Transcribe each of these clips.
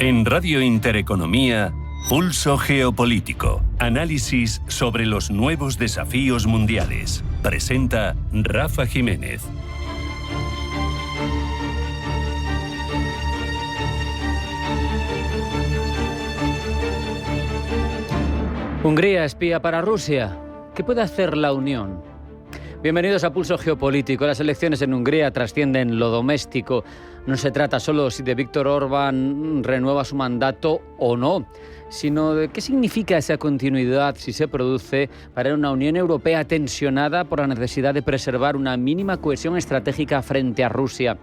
En Radio Intereconomía, Pulso Geopolítico. Análisis sobre los nuevos desafíos mundiales. Presenta Rafa Jiménez. Hungría espía para Rusia. ¿Qué puede hacer la Unión? Bienvenidos a Pulso Geopolítico. Las elecciones en Hungría trascienden lo doméstico. No se trata solo si de Viktor Orbán renueva su mandato o no, sino de qué significa esa continuidad si se produce para una Unión Europea tensionada por la necesidad de preservar una mínima cohesión estratégica frente a Rusia.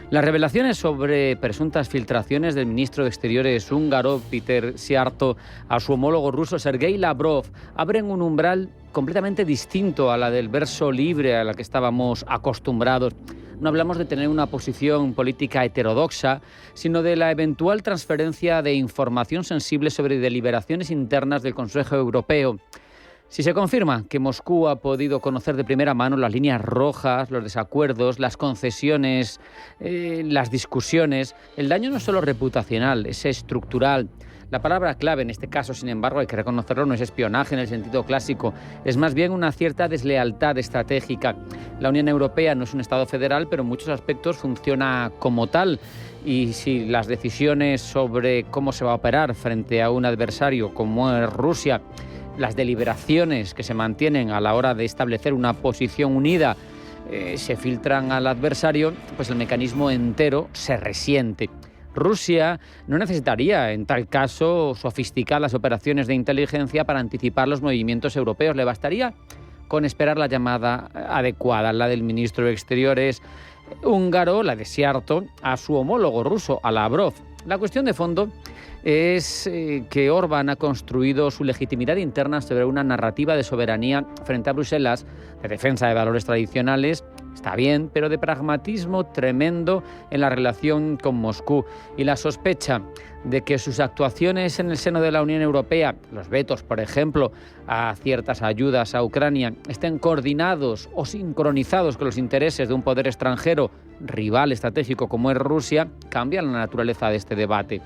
Las revelaciones sobre presuntas filtraciones del ministro de Exteriores húngaro, Péter Szijjártó, a su homólogo ruso, Sergei Lavrov, abren un umbral completamente distinto a la del verso libre a la que estábamos acostumbrados. No hablamos de tener una posición política heterodoxa, sino de la eventual transferencia de información sensible sobre deliberaciones internas del Consejo Europeo. Si se confirma que Moscú ha podido conocer de primera mano las líneas rojas, los desacuerdos, las concesiones, las discusiones, el daño no es solo reputacional, es estructural. La palabra clave en este caso, sin embargo, hay que reconocerlo, no es espionaje en el sentido clásico, es más bien una cierta deslealtad estratégica. La Unión Europea no es un Estado federal, pero en muchos aspectos funciona como tal. Y si las decisiones sobre cómo se va a operar frente a un adversario como es Rusia, las deliberaciones que se mantienen a la hora de establecer una posición unida se filtran al adversario, pues el mecanismo entero se resiente. Rusia no necesitaría, en tal caso, sofisticadas operaciones de inteligencia para anticipar los movimientos europeos. Le bastaría con esperar la llamada adecuada, la del ministro de Exteriores húngaro, la de Szijjártó, a su homólogo ruso, a Lavrov. La cuestión de fondo es que Orbán ha construido su legitimidad interna sobre una narrativa de soberanía frente a Bruselas, de defensa de valores tradicionales, está bien, pero de pragmatismo tremendo en la relación con Moscú. Y la sospecha de que sus actuaciones en el seno de la Unión Europea, los vetos, por ejemplo, a ciertas ayudas a Ucrania, estén coordinados o sincronizados con los intereses de un poder extranjero, rival estratégico como es Rusia, cambia la naturaleza de este debate.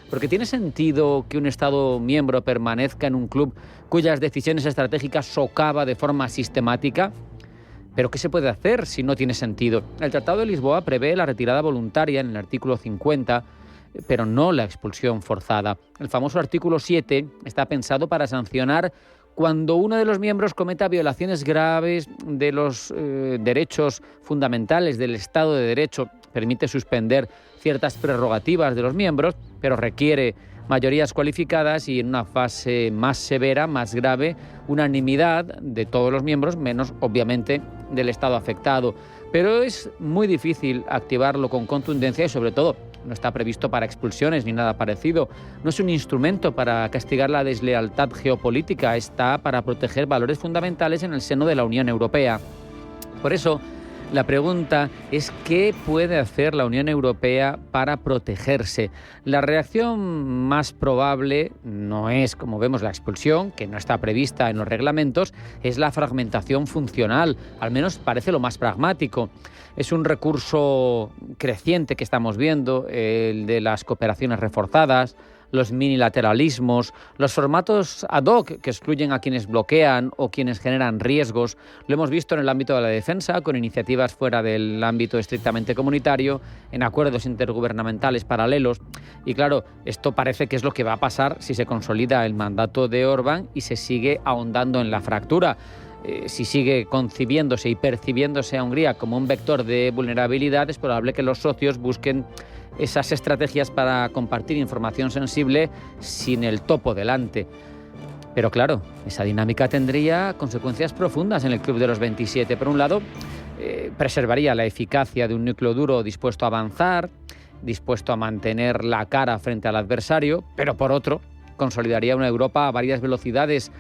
Porque ¿tiene sentido que un Estado miembro permanezca en un club cuyas decisiones estratégicas socava de forma sistemática? ¿Pero qué se puede hacer si no tiene sentido? El Tratado de Lisboa prevé la retirada voluntaria en el artículo 50, pero no la expulsión forzada. El famoso artículo 7 está pensado para sancionar cuando uno de los miembros cometa violaciones graves de los derechos fundamentales del Estado de Derecho, permite suspender ciertas prerrogativas de los miembros, pero requiere mayorías cualificadas y en una fase más severa, más grave, unanimidad de todos los miembros, menos obviamente del Estado afectado. Pero es muy difícil activarlo con contundencia y sobre todo no está previsto para expulsiones ni nada parecido. No es un instrumento para castigar la deslealtad geopolítica, está para proteger valores fundamentales en el seno de la Unión Europea. Por eso, la pregunta es ¿qué puede hacer la Unión Europea para protegerse? La reacción más probable no es, como vemos, la expulsión, que no está prevista en los reglamentos, es la fragmentación funcional, al menos parece lo más pragmático. Es un recurso creciente que estamos viendo, el de las cooperaciones reforzadas, los minilateralismos, los formatos ad hoc que excluyen a quienes bloquean o quienes generan riesgos. Lo hemos visto en el ámbito de la defensa, con iniciativas fuera del ámbito estrictamente comunitario, en acuerdos intergubernamentales paralelos. Y claro, esto parece que es lo que va a pasar si se consolida el mandato de Orbán y se sigue ahondando en la fractura. Si sigue concibiéndose y percibiéndose a Hungría como un vector de vulnerabilidad, es probable que los socios busquen esas estrategias para compartir información sensible sin el topo delante. Pero claro, esa dinámica tendría consecuencias profundas en el Club de los 27. Por un lado, preservaría la eficacia de un núcleo duro dispuesto a avanzar, dispuesto a mantener la cara frente al adversario, pero por otro, consolidaría una Europa a varias velocidades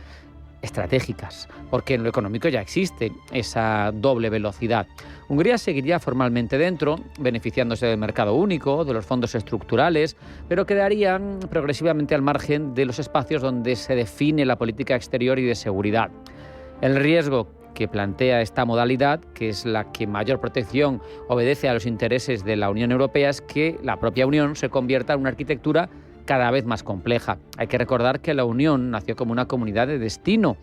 estratégicas, porque en lo económico ya existe esa doble velocidad. Hungría seguiría formalmente dentro, beneficiándose del mercado único, de los fondos estructurales, pero quedaría progresivamente al margen de los espacios donde se define la política exterior y de seguridad. El riesgo que plantea esta modalidad, que es la que mayor protección obedece a los intereses de la Unión Europea, es que la propia Unión se convierta en una arquitectura cada vez más compleja. Hay que recordar que la Unión nació como una comunidad de destino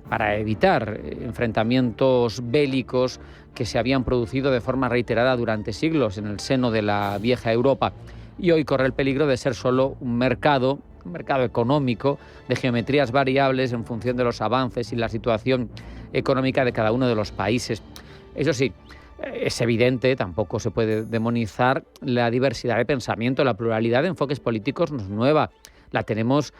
para evitar enfrentamientos bélicos que se habían producido de forma reiterada durante siglos en el seno de la vieja Europa. Y hoy corre el peligro de ser solo un mercado económico de geometrías variables en función de los avances y la situación económica de cada uno de los países. Eso sí, es evidente, tampoco se puede demonizar la diversidad de pensamiento, la pluralidad de enfoques políticos no es nueva. La tenemos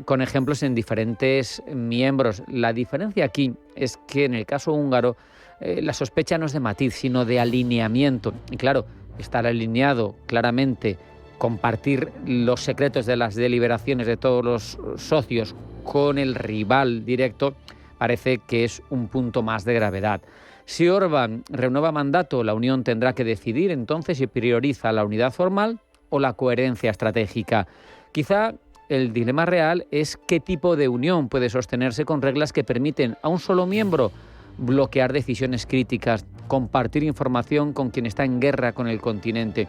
con ejemplos en diferentes miembros. La diferencia aquí es que en el caso húngaro la sospecha no es de matiz, sino de alineamiento. Y claro, estar alineado claramente, compartir los secretos de las deliberaciones de todos los socios con el rival directo, parece que es un punto más de gravedad. Si Orbán renueva mandato, la Unión tendrá que decidir entonces si prioriza la unidad formal o la coherencia estratégica. Quizá el dilema real es qué tipo de unión puede sostenerse con reglas que permiten a un solo miembro bloquear decisiones críticas, compartir información con quien está en guerra con el continente.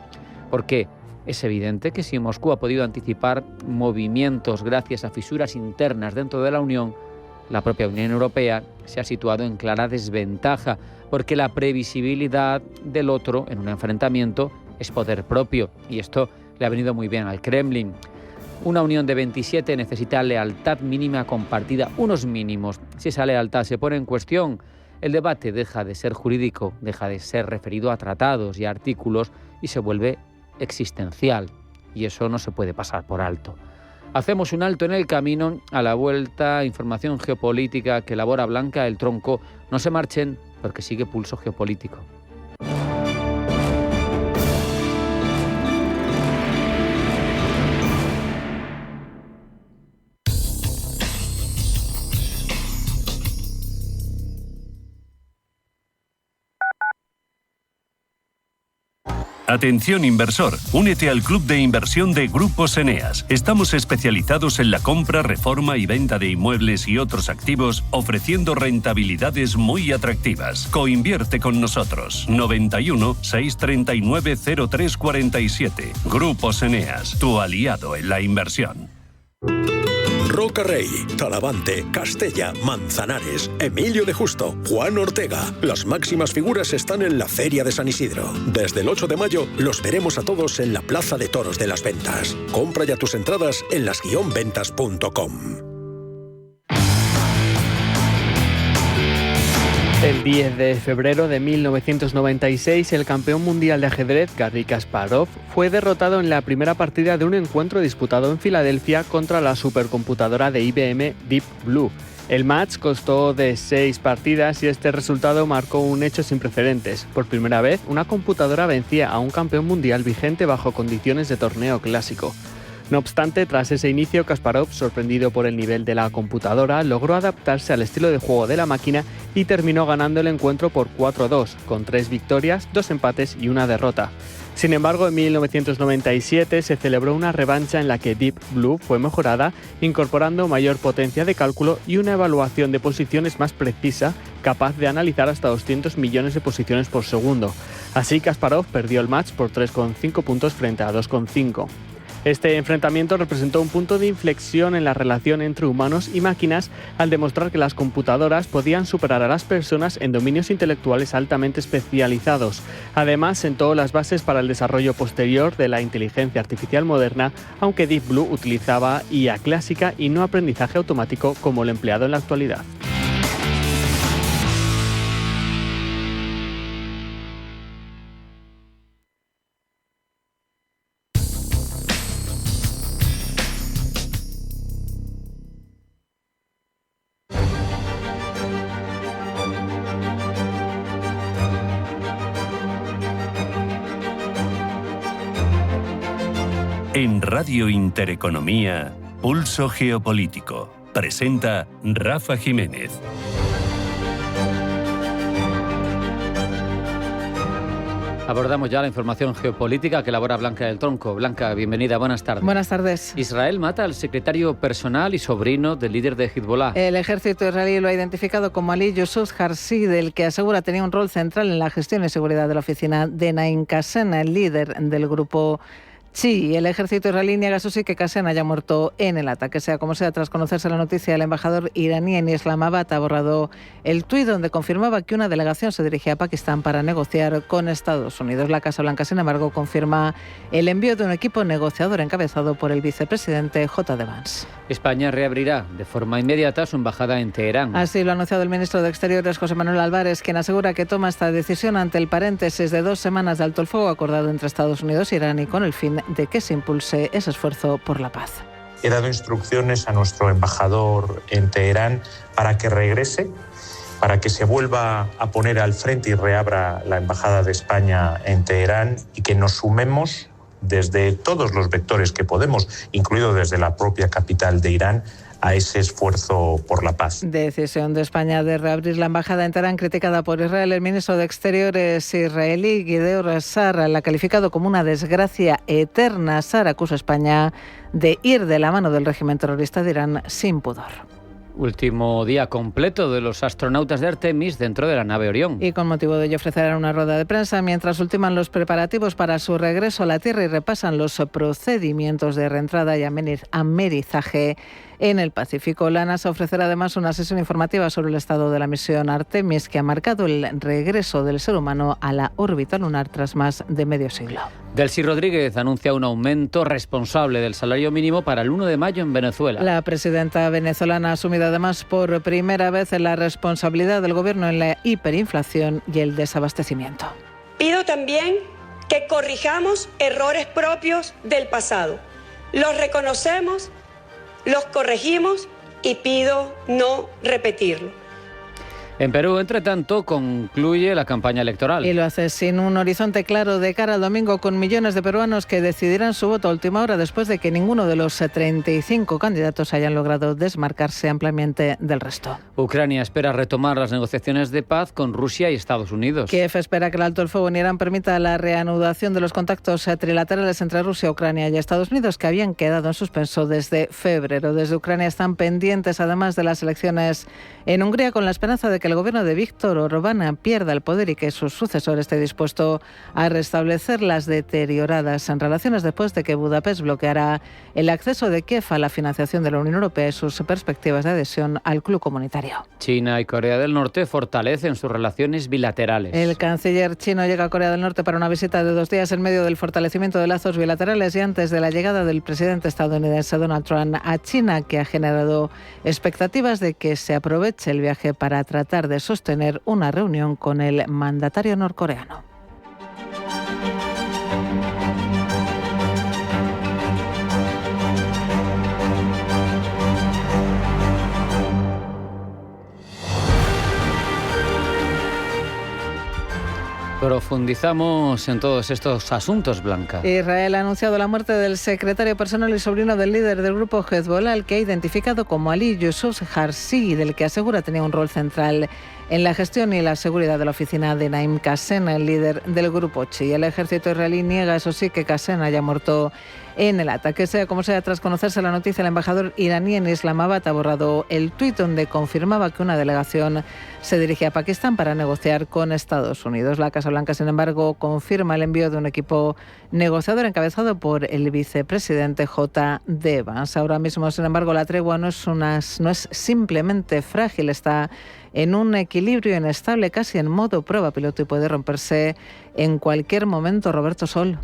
Porque es evidente que si Moscú ha podido anticipar movimientos gracias a fisuras internas dentro de la Unión, la propia Unión Europea se ha situado en clara desventaja, porque la previsibilidad del otro en un enfrentamiento es poder propio, y esto le ha venido muy bien al Kremlin. Una unión de 27 necesita lealtad mínima compartida, unos mínimos. Si esa lealtad se pone en cuestión, el debate deja de ser jurídico, deja de ser referido a tratados y a artículos y se vuelve existencial. Y eso no se puede pasar por alto. Hacemos un alto en el camino. A la vuelta, información geopolítica que elabora Blanca el Tronco. No se marchen porque sigue Pulso Geopolítico. Atención inversor, únete al club de inversión de Grupos Eneas. Estamos especializados en la compra, reforma y venta de inmuebles y otros activos, ofreciendo rentabilidades muy atractivas. Coinvierte con nosotros. 91 639 0347. Grupos Eneas, tu aliado en la inversión. Rocarrey, Talavante, Castella, Manzanares, Emilio de Justo, Juan Ortega. Las máximas figuras están en la Feria de San Isidro. Desde el 8 de mayo los veremos a todos en la Plaza de Toros de las Ventas. Compra ya tus entradas en las-ventas.com. El 10 de febrero de 1996, el campeón mundial de ajedrez, Garry Kasparov, fue derrotado en la primera partida de un encuentro disputado en Filadelfia contra la supercomputadora de IBM Deep Blue. El match costó de 6 partidas y este resultado marcó un hecho sin precedentes. Por primera vez, una computadora vencía a un campeón mundial vigente bajo condiciones de torneo clásico. No obstante, tras ese inicio, Kasparov, sorprendido por el nivel de la computadora, logró adaptarse al estilo de juego de la máquina y terminó ganando el encuentro por 4-2, con 3 victorias, 2 empates y 1 derrota. Sin embargo, en 1997 se celebró una revancha en la que Deep Blue fue mejorada, incorporando mayor potencia de cálculo y una evaluación de posiciones más precisa, capaz de analizar hasta 200 millones de posiciones por segundo. Así, Kasparov perdió el match por 3,5 puntos frente a 2,5. Este enfrentamiento representó un punto de inflexión en la relación entre humanos y máquinas al demostrar que las computadoras podían superar a las personas en dominios intelectuales altamente especializados. Además, sentó las bases para el desarrollo posterior de la inteligencia artificial moderna, aunque Deep Blue utilizaba IA clásica y no aprendizaje automático como el empleado en la actualidad. En Radio Intereconomía, Pulso Geopolítico. Presenta Rafa Jiménez. Abordamos ya la información geopolítica que elabora Blanca del Tronco. Blanca, bienvenida, buenas tardes. Buenas tardes. Israel mata al secretario personal y sobrino del líder de Hezbollah. El ejército israelí lo ha identificado como Ali Yousuf Harsi, del que asegura tenía un rol central en la gestión y seguridad de la oficina de Naim Qassem, el líder del grupo Sí, el ejército israelí niega eso sí que Qassem haya muerto en el ataque. Sea como sea, tras conocerse la noticia, el embajador iraní en Islamabad ha borrado el tuit donde confirmaba que una delegación se dirigía a Pakistán para negociar con Estados Unidos. La Casa Blanca, sin embargo, confirma el envío de un equipo negociador encabezado por el vicepresidente J.D. Vance. España reabrirá de forma inmediata su embajada en Teherán. Así lo ha anunciado el ministro de Exteriores, José Manuel Álvarez, quien asegura que toma esta decisión ante el paréntesis de 2 semanas de alto el fuego acordado entre Estados Unidos e Irán y con el fin de que se impulse ese esfuerzo por la paz. He dado instrucciones a nuestro embajador en Teherán para que regrese, para que se vuelva a poner al frente y reabra la embajada de España en Teherán y que nos sumemos desde todos los vectores que podemos, incluido desde la propia capital de Irán, a ese esfuerzo por la paz. Decisión de España de reabrir la embajada en Teherán criticada por Israel. El ministro de Exteriores israelí, Gideon Sa'ar, la ha calificado como una desgracia eterna. Sa'ar acusa a España de ir de la mano del régimen terrorista de Irán sin pudor. Último día completo de los astronautas de Artemis dentro de la nave Orión. Y con motivo de ello ofrecerán una rueda de prensa mientras ultiman los preparativos para su regreso a la Tierra y repasan los procedimientos de reentrada y amerizaje en el Pacífico. La NASA ofrecerá además una sesión informativa sobre el estado de la misión Artemis, que ha marcado el regreso del ser humano a la órbita lunar tras más de medio siglo. Delcy Rodríguez anuncia un aumento responsable del salario mínimo para el 1 de mayo en Venezuela. La presidenta venezolana ha asumido además por primera vez la responsabilidad del gobierno en la hiperinflación y el desabastecimiento. Pido también que corrijamos errores propios del pasado. Los reconocemos, los corregimos y pido no repetirlo. En Perú, entre tanto, concluye la campaña electoral. Y lo hace sin un horizonte claro de cara al domingo, con millones de peruanos que decidirán su voto a última hora después de que ninguno de los 35 candidatos hayan logrado desmarcarse ampliamente del resto. Ucrania espera retomar las negociaciones de paz con Rusia y Estados Unidos. Kiev espera que el alto el fuego en Irán permita la reanudación de los contactos trilaterales entre Rusia, Ucrania y Estados Unidos, que habían quedado en suspenso desde febrero. Desde Ucrania están pendientes, además de las elecciones en Hungría, con la esperanza de que el gobierno de Víctor Orbán pierda el poder y que su sucesor esté dispuesto a restablecer las deterioradas relaciones después de que Budapest bloqueara el acceso de Kiev a la financiación de la Unión Europea y sus perspectivas de adhesión al club comunitario. China y Corea del Norte fortalecen sus relaciones bilaterales. El canciller chino llega a Corea del Norte para una visita de 2 días en medio del fortalecimiento de lazos bilaterales y antes de la llegada del presidente estadounidense Donald Trump a China, que ha generado expectativas de que se aproveche el viaje para tratar de sostener una reunión con el mandatario norcoreano. Profundizamos en todos estos asuntos, Blanca. Israel ha anunciado la muerte del secretario personal y sobrino del líder del grupo Hezbollah, el que ha identificado como Ali Yousuf Harsi, del que asegura tenía un rol central en la gestión y la seguridad de la oficina de Naim Qassem, el líder del grupo Chi. El ejército israelí niega, eso sí, que Qassem haya muerto en el ataque. Sea como sea, tras conocerse la noticia, el embajador iraní en Islamabad ha borrado el tuit donde confirmaba que una delegación se dirigía a Pakistán para negociar con Estados Unidos. La Casa Blanca, sin embargo, confirma el envío de un equipo negociador encabezado por el vicepresidente J.D. Vance. Ahora mismo, sin embargo, la tregua no es simplemente frágil, está en un equilibrio inestable, casi en modo prueba piloto, y puede romperse en cualquier momento. Roberto Sol.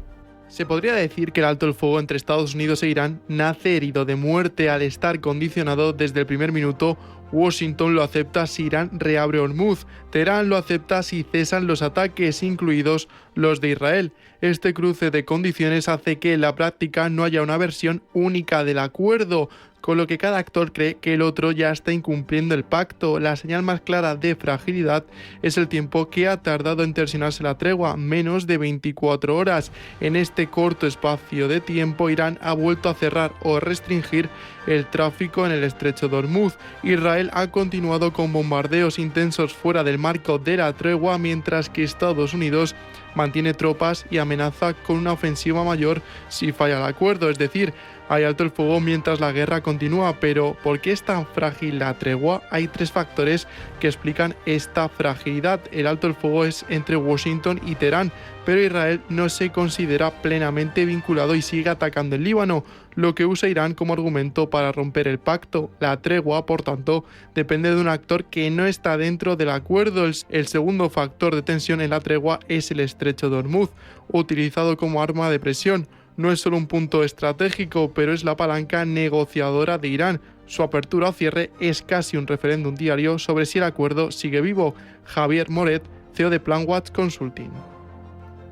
Se podría decir que el alto el fuego entre Estados Unidos e Irán nace herido de muerte al estar condicionado desde el primer minuto. Washington lo acepta si Irán reabre Hormuz. Teherán lo acepta si cesan los ataques, incluidos los de Israel. Este cruce de condiciones hace que en la práctica no haya una versión única del acuerdo, con lo que cada actor cree que el otro ya está incumpliendo el pacto. La señal más clara de fragilidad es el tiempo que ha tardado en tensionarse la tregua, menos de 24 horas. En este corto espacio de tiempo, Irán ha vuelto a cerrar o restringir el tráfico en el estrecho de Hormuz. Israel ha continuado con bombardeos intensos fuera del marco de la tregua, mientras que Estados Unidos mantiene tropas y amenaza con una ofensiva mayor si falla el acuerdo. Es decir, hay alto el fuego mientras la guerra continúa, pero ¿por qué es tan frágil la tregua? Hay 3 factores que explican esta fragilidad. El alto el fuego es entre Washington y Teherán, pero Israel no se considera plenamente vinculado y sigue atacando el Líbano, lo que usa Irán como argumento para romper el pacto. La tregua, por tanto, depende de un actor que no está dentro del acuerdo. El segundo factor de tensión en la tregua es el estrecho de Hormuz, utilizado como arma de presión. No es solo un punto estratégico, pero es la palanca negociadora de Irán. Su apertura o cierre es casi un referéndum diario sobre si el acuerdo sigue vivo. Javier Moret, CEO de Planwatch Consulting.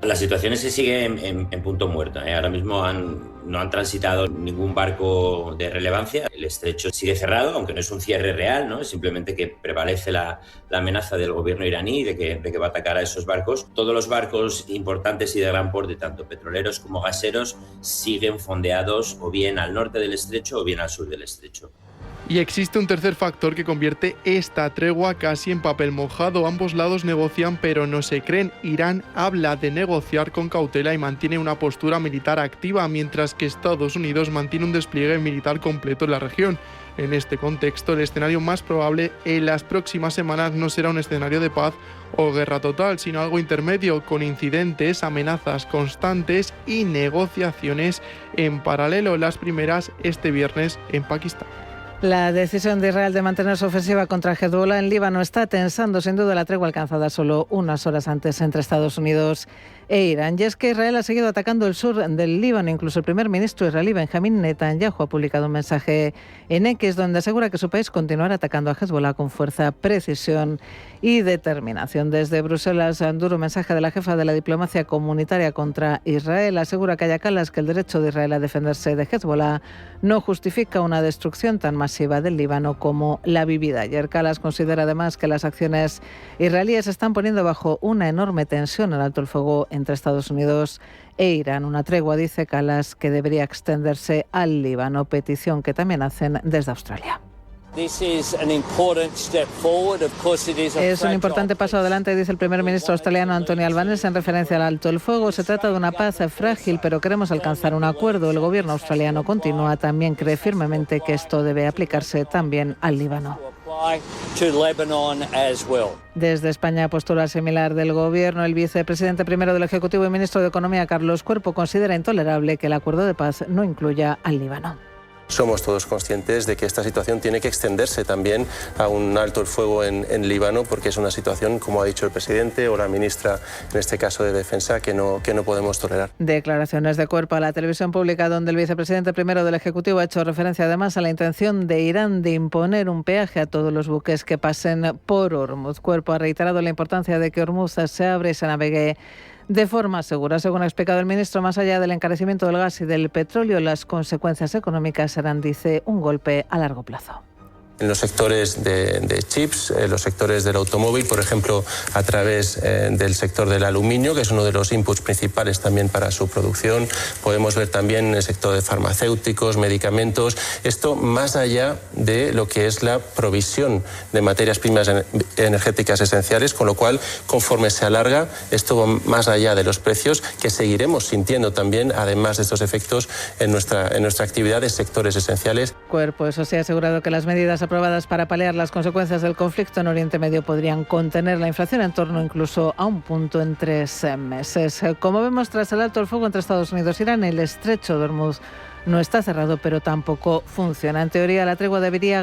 La situación se sigue en punto muerto. Ahora mismo no han transitado ningún barco de relevancia. El estrecho sigue cerrado, aunque no es un cierre real, ¿no? Es simplemente que prevalece la amenaza del gobierno iraní de que va a atacar a esos barcos. Todos los barcos importantes y de gran porte, tanto petroleros como gaseros, siguen fondeados o bien al norte del estrecho o bien al sur del estrecho. Y existe un tercer factor que convierte esta tregua casi en papel mojado. Ambos lados negocian pero no se creen. Irán habla de negociar con cautela y mantiene una postura militar activa, mientras que Estados Unidos mantiene un despliegue militar completo en la región. En este contexto, el escenario más probable en las próximas semanas no será un escenario de paz o guerra total, sino algo intermedio, con incidentes, amenazas constantes y negociaciones en paralelo. Las primeras este viernes en Pakistán. La decisión de Israel de mantener su ofensiva contra Hezbollah en Líbano está tensando sin duda la tregua alcanzada solo unas horas antes entre Estados Unidos e Irán. Y es que Israel ha seguido atacando el sur del Líbano. Incluso el primer ministro israelí Benjamín Netanyahu ha publicado un mensaje en X donde asegura que su país continuará atacando a Hezbollah con fuerza, precisión y determinación. Desde Bruselas, un duro mensaje de la jefa de la diplomacia comunitaria contra Israel asegura Kaja Kallas que el derecho de Israel a defenderse de Hezbollah no justifica una destrucción tan masiva del Líbano como la vivida ayer. Kallas considera además que las acciones israelíes están poniendo bajo una enorme tensión el alto el fuego entre Estados Unidos e Irán. Una tregua, dice Kallas, que debería extenderse al Líbano, petición que también hacen desde Australia. Es un importante paso adelante, dice el primer ministro australiano Anthony Albanese en referencia al alto el fuego. Se trata de una paz frágil, pero queremos alcanzar un acuerdo. El gobierno australiano continúa, también cree firmemente que esto debe aplicarse también al Líbano. Desde España, postura similar del Gobierno. El vicepresidente primero del Ejecutivo y ministro de Economía, Carlos Cuerpo, considera intolerable que el acuerdo de paz no incluya al Líbano. Somos todos conscientes de que esta situación tiene que extenderse también a un alto el fuego en Líbano, porque es una situación, como ha dicho el presidente o la ministra, en este caso de Defensa, que no podemos tolerar. Declaraciones de Cuerpo a la televisión pública, donde el vicepresidente primero del Ejecutivo ha hecho referencia además a la intención de Irán de imponer un peaje a todos los buques que pasen por Hormuz. Cuerpo ha reiterado la importancia de que Hormuz se abra y se navegue de forma segura. Según ha explicado el ministro, más allá del encarecimiento del gas y del petróleo, las consecuencias económicas serán, dice, un golpe a largo plazo. En los sectores de chips, los sectores del automóvil, por ejemplo, a través del sector del aluminio, que es uno de los inputs principales también para su producción. Podemos ver también en el sector de farmacéuticos, medicamentos. Esto más allá de lo que es la provisión de materias primas energéticas esenciales, con lo cual, conforme se alarga, esto va más allá de los precios que seguiremos sintiendo también, además de estos efectos en nuestra actividad de sectores esenciales. Cuerpo, eso sí, ha asegurado que las medidas aprobadas para paliar las consecuencias del conflicto en Oriente Medio podrían contener la inflación en torno incluso a un punto en 3 meses. Como vemos, tras el alto el fuego entre Estados Unidos e Irán, el estrecho de Hormuz no está cerrado, pero tampoco funciona. En teoría, la tregua debería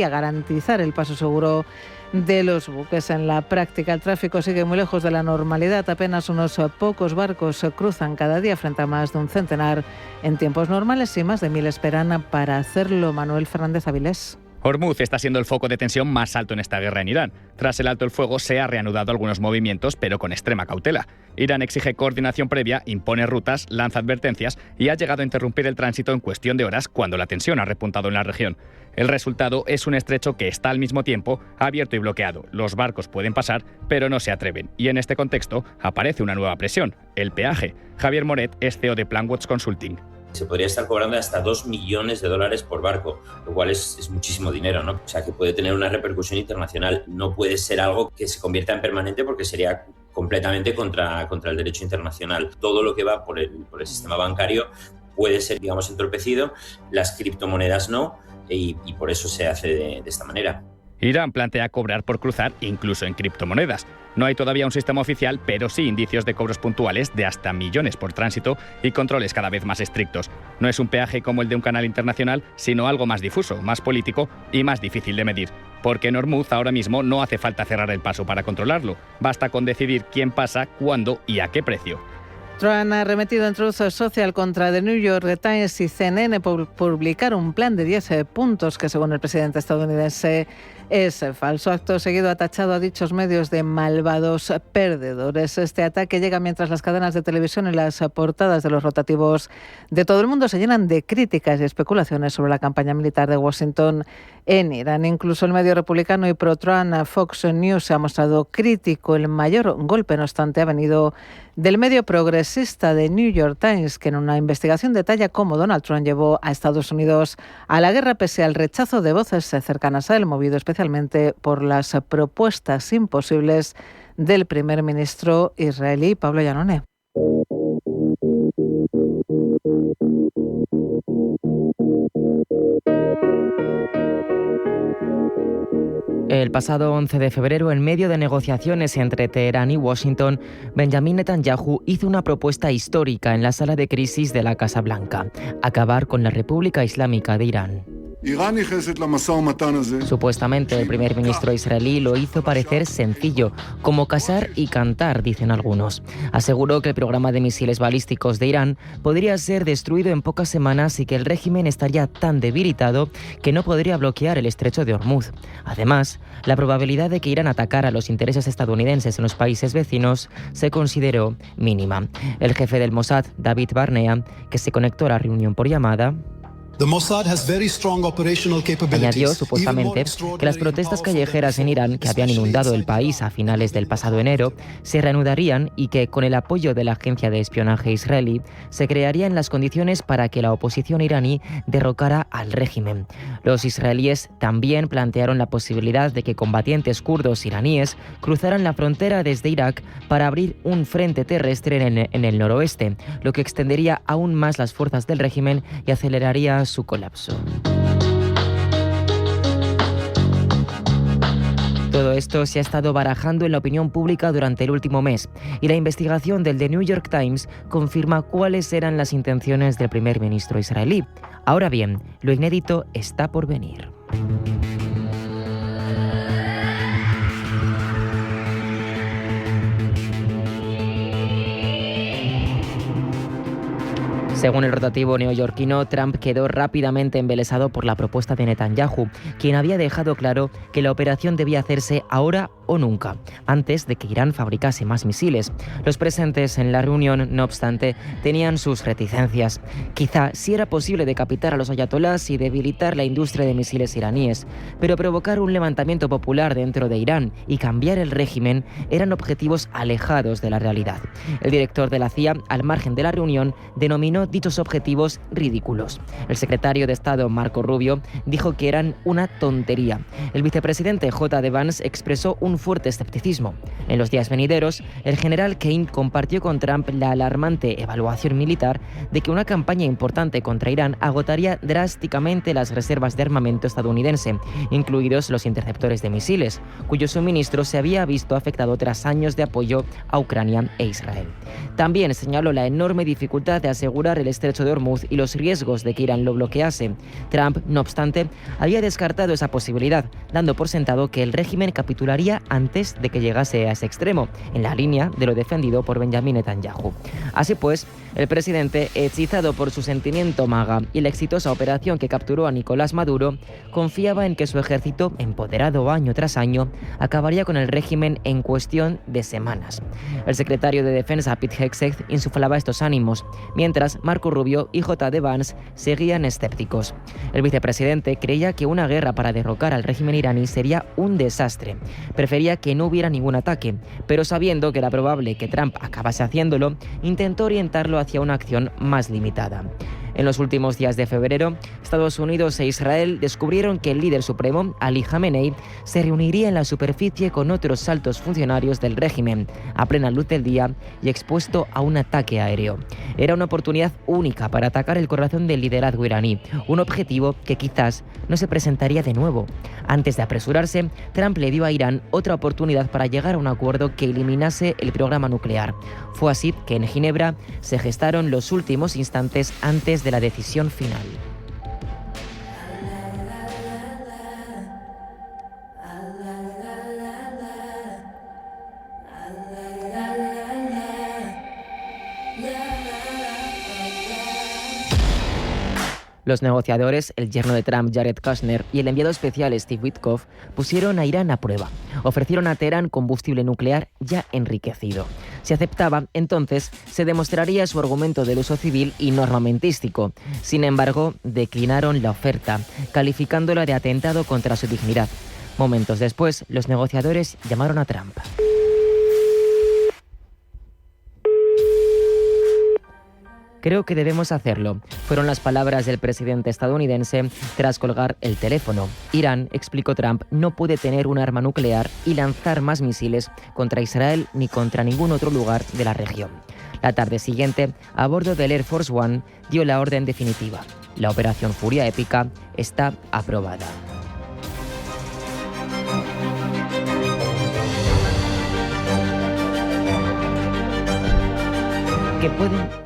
garantizar el paso seguro de los buques. En la práctica, el tráfico sigue muy lejos de la normalidad. Apenas unos pocos barcos cruzan cada día frente a más de un centenar en tiempos normales y más de 1.000 esperan para hacerlo. Manuel Fernández Avilés. Hormuz está siendo el foco de tensión más alto en esta guerra en Irán. Tras el alto el fuego se ha reanudado algunos movimientos, pero con extrema cautela. Irán exige coordinación previa, impone rutas, lanza advertencias y ha llegado a interrumpir el tránsito en cuestión de horas cuando la tensión ha repuntado en la región. El resultado es un estrecho que está al mismo tiempo abierto y bloqueado. Los barcos pueden pasar, pero no se atreven. Y en este contexto aparece una nueva presión, el peaje. Javier Moret es CEO de Planwatch Consulting. Se podría estar cobrando hasta $2 millones por barco, lo cual es muchísimo dinero, ¿no? O sea, que puede tener una repercusión internacional. No puede ser algo que se convierta en permanente porque sería completamente contra el derecho internacional. Todo lo que va por el sistema bancario puede ser, digamos, entorpecido, las criptomonedas no, y por eso se hace de esta manera. Irán plantea cobrar por cruzar incluso en criptomonedas. No hay todavía un sistema oficial, pero sí indicios de cobros puntuales de hasta millones por tránsito y controles cada vez más estrictos. No es un peaje como el de un canal internacional, sino algo más difuso, más político y más difícil de medir. Porque en Hormuz ahora mismo no hace falta cerrar el paso para controlarlo. Basta con decidir quién pasa, cuándo y a qué precio. Trump ha arremetido en Truth Social contra The New York Times y CNN por publicar un plan de 10 puntos que, según el presidente estadounidense, es falso. Acto seguido ha tachado a dichos medios de malvados perdedores. Este ataque llega mientras las cadenas de televisión y las portadas de los rotativos de todo el mundo se llenan de críticas y especulaciones sobre la campaña militar de Washington en Irán. Incluso el medio republicano y pro-Trump Fox News se ha mostrado crítico. El mayor golpe, no obstante, ha venido del medio progresista de New York Times, que en una investigación detalla cómo Donald Trump llevó a Estados Unidos a la guerra pese al rechazo de voces cercanas a él, movido especialmente por las propuestas imposibles del primer ministro israelí Pablo Yanone. El pasado 11 de febrero, en medio de negociaciones entre Teherán y Washington, Benjamin Netanyahu hizo una propuesta histórica en la sala de crisis de la Casa Blanca: acabar con la República Islámica de Irán. Supuestamente el primer ministro israelí lo hizo parecer sencillo, como casar y cantar, dicen algunos. Aseguró que el programa de misiles balísticos de Irán podría ser destruido en pocas semanas y que el régimen estaría tan debilitado que no podría bloquear el estrecho de Hormuz. Además, la probabilidad de que Irán atacara los intereses estadounidenses en los países vecinos se consideró mínima. El jefe del Mossad, David Barnea, que se conectó a la reunión por llamada, añadió supuestamente que las protestas callejeras en Irán, que habían inundado el país a finales del pasado enero, se reanudarían y que, con el apoyo de la agencia de espionaje israelí, se crearían las condiciones para que la oposición iraní derrocara al régimen. Los israelíes también plantearon la posibilidad de que combatientes kurdos iraníes cruzaran la frontera desde Irak para abrir un frente terrestre en el noroeste, lo que extendería aún más las fuerzas del régimen y aceleraría su colapso. Todo esto se ha estado barajando en la opinión pública durante el último mes y la investigación del The New York Times confirma cuáles eran las intenciones del primer ministro israelí. Ahora bien, lo inédito está por venir. Según el rotativo neoyorquino, Trump quedó rápidamente embelesado por la propuesta de Netanyahu, quien había dejado claro que la operación debía hacerse ahora o nunca, antes de que Irán fabricase más misiles. Los presentes en la reunión, no obstante, tenían sus reticencias. Quizá sí era posible decapitar a los ayatolás y debilitar la industria de misiles iraníes, pero provocar un levantamiento popular dentro de Irán y cambiar el régimen eran objetivos alejados de la realidad. El director de la CIA, al margen de la reunión, denominó dichos objetivos ridículos. El secretario de Estado, Marco Rubio, dijo que eran una tontería. El vicepresidente J.D. Vance expresó un fuerte escepticismo. En los días venideros, el general Kane compartió con Trump la alarmante evaluación militar de que una campaña importante contra Irán agotaría drásticamente las reservas de armamento estadounidense, incluidos los interceptores de misiles, cuyo suministro se había visto afectado tras años de apoyo a Ucrania e Israel. También señaló la enorme dificultad de asegurar el estrecho de Hormuz y los riesgos de que Irán lo bloquease. Trump, no obstante, había descartado esa posibilidad, dando por sentado que el régimen capitularía antes de que llegase a ese extremo, en la línea de lo defendido por Benjamin Netanyahu. Así pues, el presidente, hechizado por su sentimiento MAGA y la exitosa operación que capturó a Nicolás Maduro, confiaba en que su ejército, empoderado año tras año, acabaría con el régimen en cuestión de semanas. El secretario de Defensa, Pete Hegseth, insuflaba estos ánimos, mientras Marco Rubio y J.D. Vance seguían escépticos. El vicepresidente creía que una guerra para derrocar al régimen iraní sería un desastre. Prefería que no hubiera ningún ataque, pero sabiendo que era probable que Trump acabase haciéndolo, intentó orientarlo hacia una acción más limitada. En los últimos días de febrero, Estados Unidos e Israel descubrieron que el líder supremo, Ali Khamenei, se reuniría en la superficie con otros altos funcionarios del régimen, a plena luz del día y expuesto a un ataque aéreo. Era una oportunidad única para atacar el corazón del liderazgo iraní, un objetivo que quizás no se presentaría de nuevo. Antes de apresurarse, Trump le dio a Irán otra oportunidad para llegar a un acuerdo que eliminase el programa nuclear. Fue así que en Ginebra se gestaron los últimos instantes antes de la decisión final. Los negociadores, el yerno de Trump, Jared Kushner, y el enviado especial Steve Witkoff pusieron a Irán a prueba. Ofrecieron a Teherán combustible nuclear ya enriquecido. Si aceptaba, entonces se demostraría su argumento del uso civil y no armamentístico. Sin embargo, declinaron la oferta, calificándola de atentado contra su dignidad. Momentos después, los negociadores llamaron a Trump. Creo que debemos hacerlo, fueron las palabras del presidente estadounidense tras colgar el teléfono. Irán, explicó Trump, no puede tener un arma nuclear y lanzar más misiles contra Israel ni contra ningún otro lugar de la región. La tarde siguiente, a bordo del Air Force One, dio la orden definitiva. La operación Furia Épica está aprobada. ¿Qué pueden?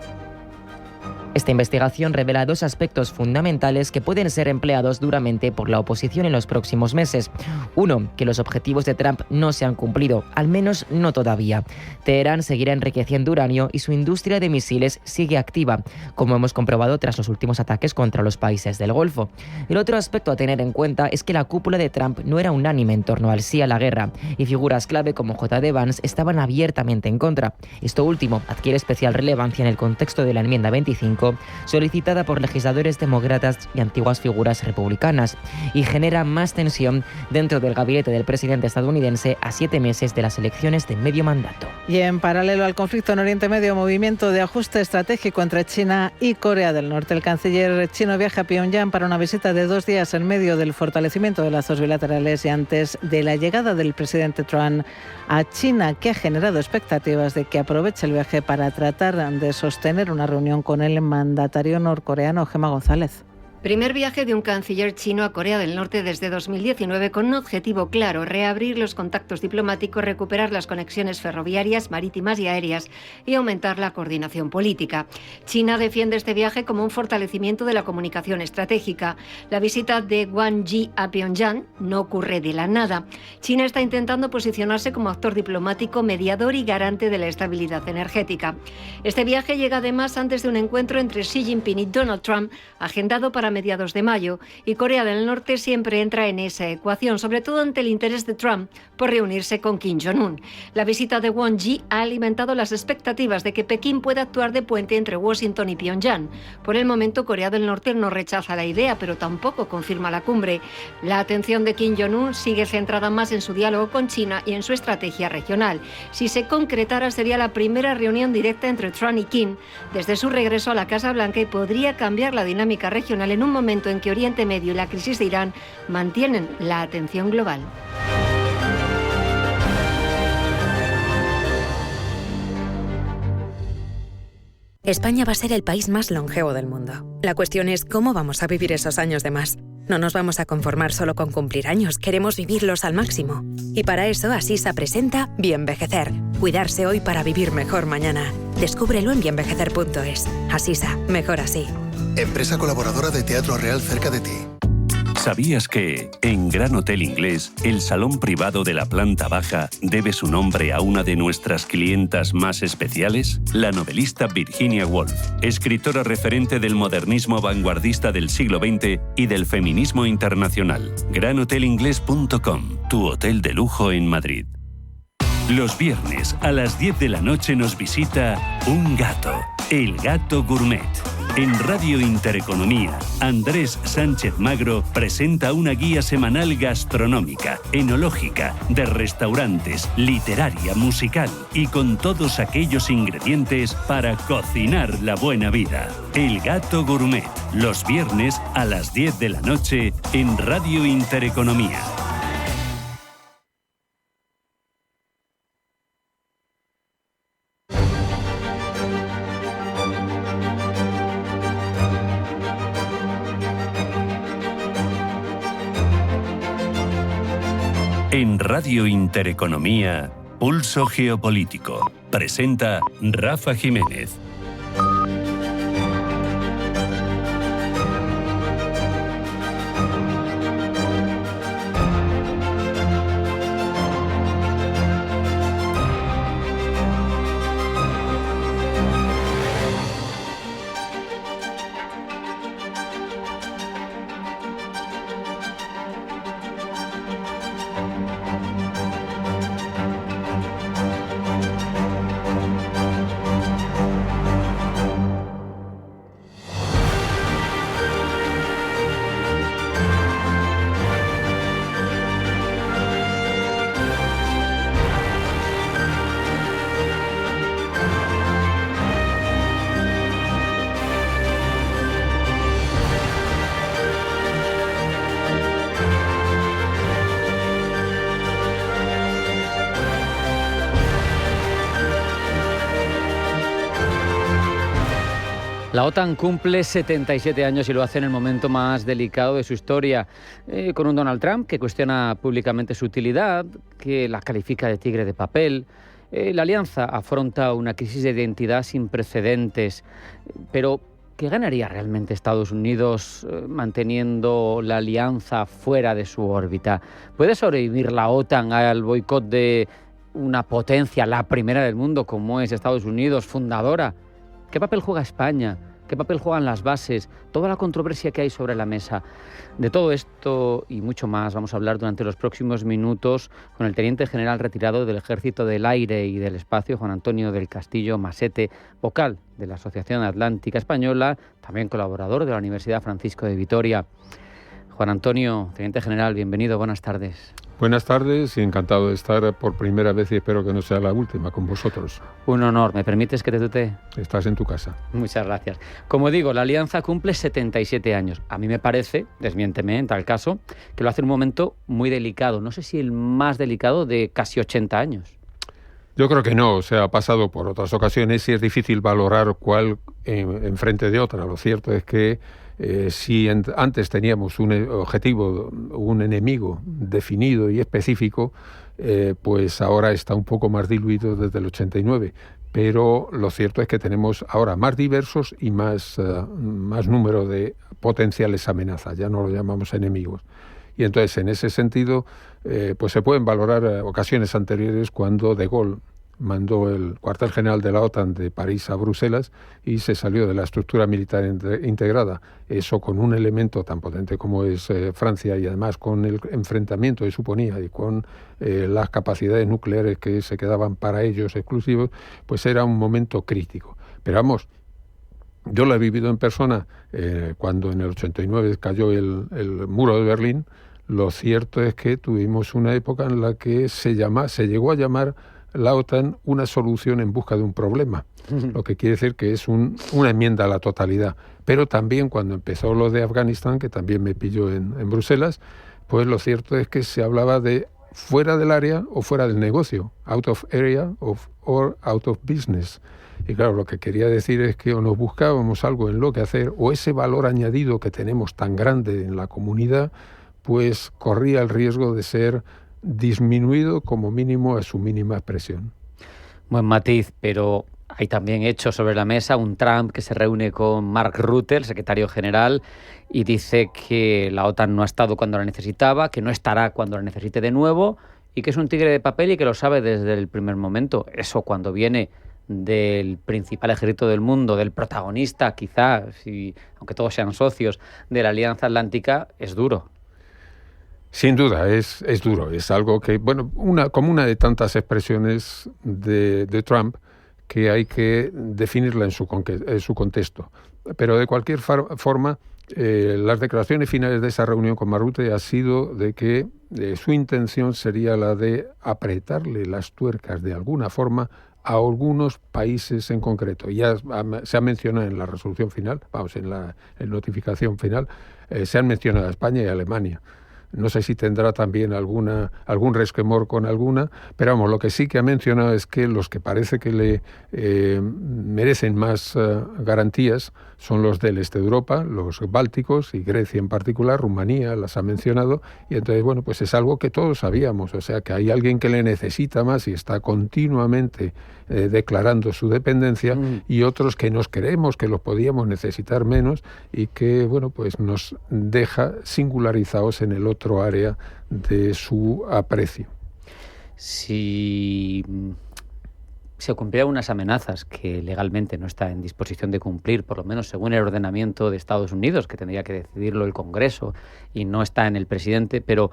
Esta investigación revela dos aspectos fundamentales que pueden ser empleados duramente por la oposición en los próximos meses. Uno, que los objetivos de Trump no se han cumplido, al menos no todavía. Teherán seguirá enriqueciendo uranio y su industria de misiles sigue activa, como hemos comprobado tras los últimos ataques contra los países del Golfo. El otro aspecto a tener en cuenta es que la cúpula de Trump no era unánime en torno al sí a la guerra, y figuras clave como J.D. Vance estaban abiertamente en contra. Esto último adquiere especial relevancia en el contexto de la enmienda 25, solicitada por legisladores demócratas y antiguas figuras republicanas, y genera más tensión dentro del gabinete del presidente estadounidense a 7 meses de las elecciones de medio mandato. Y en paralelo al conflicto en Oriente Medio, movimiento de ajuste estratégico entre China y Corea del Norte. El canciller chino viaja a Pyongyang para una visita de 2 días en medio del fortalecimiento de lazos bilaterales y antes de la llegada del presidente Trump a China, que ha generado expectativas de que aproveche el viaje para tratar de sostener una reunión con el mandatario norcoreano. Gemma González. Primer viaje de un canciller chino a Corea del Norte desde 2019 con un objetivo claro: reabrir los contactos diplomáticos, recuperar las conexiones ferroviarias, marítimas y aéreas y aumentar la coordinación política. China defiende este viaje como un fortalecimiento de la comunicación estratégica. La visita de Wang Yi a Pyongyang no ocurre de la nada. China está intentando posicionarse como actor diplomático, mediador y garante de la estabilidad energética. Este viaje llega además antes de un encuentro entre Xi Jinping y Donald Trump, agendado para mediados de mayo, y Corea del Norte siempre entra en esa ecuación, sobre todo ante el interés de Trump por reunirse con Kim Jong-un. La visita de Wang Yi ha alimentado las expectativas de que Pekín pueda actuar de puente entre Washington y Pyongyang. Por el momento, Corea del Norte no rechaza la idea, pero tampoco confirma la cumbre. La atención de Kim Jong-un sigue centrada más en su diálogo con China y en su estrategia regional. Si se concretara, sería la primera reunión directa entre Trump y Kim desde su regreso a la Casa Blanca y podría cambiar la dinámica regional en un momento en que Oriente Medio y la crisis de Irán mantienen la atención global. España va a ser el país más longevo del mundo. La cuestión es cómo vamos a vivir esos años de más. No nos vamos a conformar solo con cumplir años, queremos vivirlos al máximo. Y para eso Asisa presenta Bienvejecer. Cuidarse hoy para vivir mejor mañana. Descúbrelo en bienvejecer.es. Asisa, mejor así. Empresa colaboradora de Teatro Real cerca de ti. ¿Sabías que, en Gran Hotel Inglés, el salón privado de la planta baja debe su nombre a una de nuestras clientas más especiales? La novelista Virginia Woolf, escritora referente del modernismo vanguardista del siglo XX y del feminismo internacional. GranHotelInglés.com, tu hotel de lujo en Madrid. Los viernes a las 10 de la noche nos visita un gato, el Gato Gourmet. En Radio Intereconomía, Andrés Sánchez Magro presenta una guía semanal gastronómica, enológica, de restaurantes, literaria, musical y con todos aquellos ingredientes para cocinar la buena vida. El Gato Gourmet, los viernes a las 10 de la noche en Radio Intereconomía. En Radio Intereconomía, Pulso Geopolítico. Presenta Rafa Jiménez. La OTAN cumple 77 años y lo hace en el momento más delicado de su historia, con un Donald Trump que cuestiona públicamente su utilidad, que la califica de tigre de papel. La alianza afronta una crisis de identidad sin precedentes, pero ¿qué ganaría realmente Estados Unidos manteniendo la alianza fuera de su órbita? ¿Puede sobrevivir la OTAN al boicot de una potencia, la primera del mundo, como es Estados Unidos, fundadora? ¿Qué papel juega España? ¿Qué papel juegan las bases? Toda la controversia que hay sobre la mesa. De todo esto y mucho más vamos a hablar durante los próximos minutos con el teniente general retirado del Ejército del Aire y del Espacio, Juan Antonio del Castillo Masete, vocal de la Asociación Atlántica Española, también colaborador de la Universidad Francisco de Vitoria. Juan Antonio, teniente general, bienvenido, buenas tardes. Buenas tardes y encantado de estar por primera vez y espero que no sea la última con vosotros. Un honor. ¿Me permites que te tutee? Estás en tu casa. Muchas gracias. Como digo, la alianza cumple 77 años. A mí me parece, desmiénteme en tal caso, que lo hace en un momento muy delicado. No sé si el más delicado de casi 80 años. Yo creo que no. Ha pasado por otras ocasiones y es difícil valorar cuál en frente de otra. Lo cierto es que si antes teníamos un objetivo, un enemigo definido y específico, pues ahora está un poco más diluido desde el 89. Pero lo cierto es que tenemos ahora más diversos y más número de potenciales amenazas. Ya no lo llamamos enemigos. Y entonces, en ese sentido, pues se pueden valorar ocasiones anteriores cuando De Gaulle mandó el cuartel general de la OTAN de París a Bruselas y se salió de la estructura militar integrada. Eso con un elemento tan potente como es Francia y además con el enfrentamiento que suponía y con las capacidades nucleares que se quedaban para ellos exclusivos, pues era un momento crítico. Pero vamos, yo lo he vivido en persona cuando en el 89 cayó el muro de Berlín. Lo cierto es que tuvimos una época en la que se llegó a llamar la OTAN una solución en busca de un problema, lo que quiere decir que es una enmienda a la totalidad. Pero también cuando empezó lo de Afganistán, que también me pilló en Bruselas, pues lo cierto es que se hablaba de fuera del área o fuera del negocio, out of area or out of business. Y claro, lo que quería decir es que o nos buscábamos algo en lo que hacer, o ese valor añadido que tenemos tan grande en la comunidad, pues corría el riesgo de ser disminuido como mínimo a su mínima expresión. Buen matiz, pero hay también hechos sobre la mesa. Un Trump que se reúne con Mark Rutte, el secretario general, y dice que la OTAN no ha estado cuando la necesitaba, que no estará cuando la necesite de nuevo y que es un tigre de papel y que lo sabe desde el primer momento. Eso cuando viene del principal ejército del mundo, del protagonista quizás, aunque todos sean socios, de la Alianza Atlántica, es duro. Sin duda, es duro. Es algo que, como una de tantas expresiones de Trump, que hay que definirla en su contexto. Pero de cualquier forma, las declaraciones finales de esa reunión con Marrute ha sido de que su intención sería la de apretarle las tuercas de alguna forma a algunos países en concreto. Ya se ha mencionado en la resolución final, en la notificación final, se han mencionado a España y a Alemania. No sé si tendrá también algún resquemor con alguna, pero vamos, lo que sí que ha mencionado es que los que parece que le merecen más garantías son los del este de Europa, los bálticos y Grecia en particular, Rumanía las ha mencionado, y entonces, bueno, pues es algo que todos sabíamos, o sea, que hay alguien que le necesita más y está continuamente declarando su dependencia, y otros que nos creemos que los podíamos necesitar menos y que, bueno, pues nos deja singularizados en el otro área de su aprecio. Si se cumplieran unas amenazas que legalmente no está en disposición de cumplir, por lo menos según el ordenamiento de Estados Unidos, que tendría que decidirlo el Congreso y no está en el presidente, pero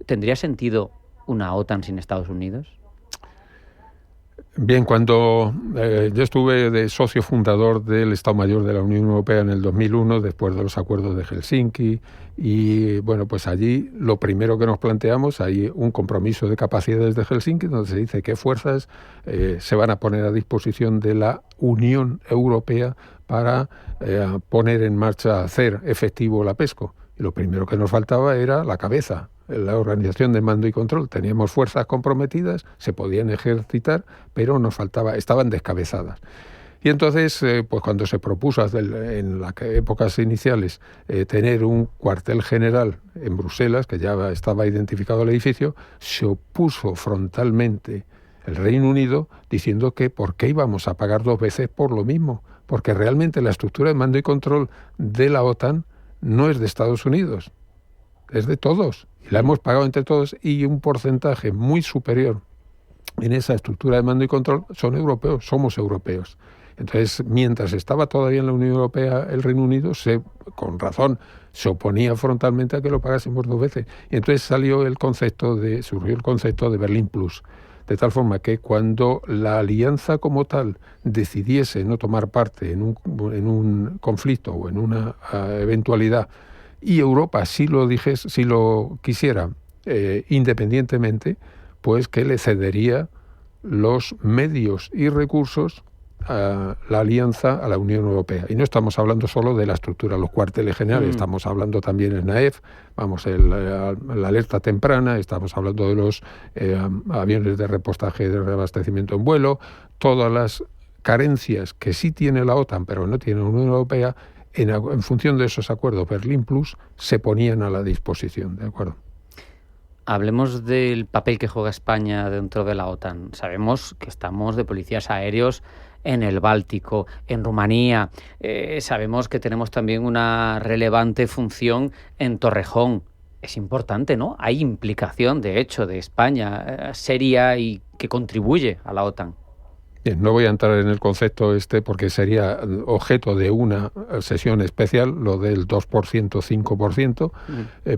¿tendría sentido una OTAN sin Estados Unidos? Bien, cuando yo estuve de socio fundador del Estado Mayor de la Unión Europea en el 2001, después de los acuerdos de Helsinki, y bueno, pues allí lo primero que nos planteamos, hay un compromiso de capacidades de Helsinki, donde se dice qué fuerzas se van a poner a disposición de la Unión Europea para poner en marcha, hacer efectivo la PESCO. Y lo primero que nos faltaba era la cabeza, la organización de mando y control. Teníamos fuerzas comprometidas, se podían ejercitar, pero nos faltaba, estaban descabezadas. Y entonces, pues cuando se propuso en las épocas iniciales tener un cuartel general en Bruselas, que ya estaba identificado el edificio, se opuso frontalmente el Reino Unido diciendo que ¿por qué íbamos a pagar 2 veces por lo mismo? Porque realmente la estructura de mando y control de la OTAN no es de Estados Unidos, es de todos. Y la hemos pagado entre todos, y un porcentaje muy superior en esa estructura de mando y control son europeos, somos europeos. Entonces, mientras estaba todavía en la Unión Europea el Reino Unido, con razón, se oponía frontalmente a que lo pagásemos 2 veces. Y entonces surgió el concepto de Berlín Plus. De tal forma que cuando la alianza como tal decidiese no tomar parte en un conflicto o en una eventualidad, y Europa si lo quisiera independientemente, pues que le cedería los medios y recursos a la alianza, a la Unión Europea. Y no estamos hablando solo de la estructura, los cuarteles generales, estamos hablando también del NAEF, la alerta temprana, estamos hablando de los aviones de repostaje de reabastecimiento en vuelo, todas las carencias que sí tiene la OTAN, pero no tiene la Unión Europea. En función de esos acuerdos Berlín Plus se ponían a la disposición, ¿de acuerdo? Hablemos del papel que juega España dentro de la OTAN. Sabemos que estamos de policías aéreos en el Báltico, en Rumanía. Sabemos que tenemos también una relevante función en Torrejón. Es importante, ¿no? Hay implicación, de hecho, de España seria y que contribuye a la OTAN. Bien, no voy a entrar en el concepto porque sería objeto de una sesión especial, lo del 2%, 5%,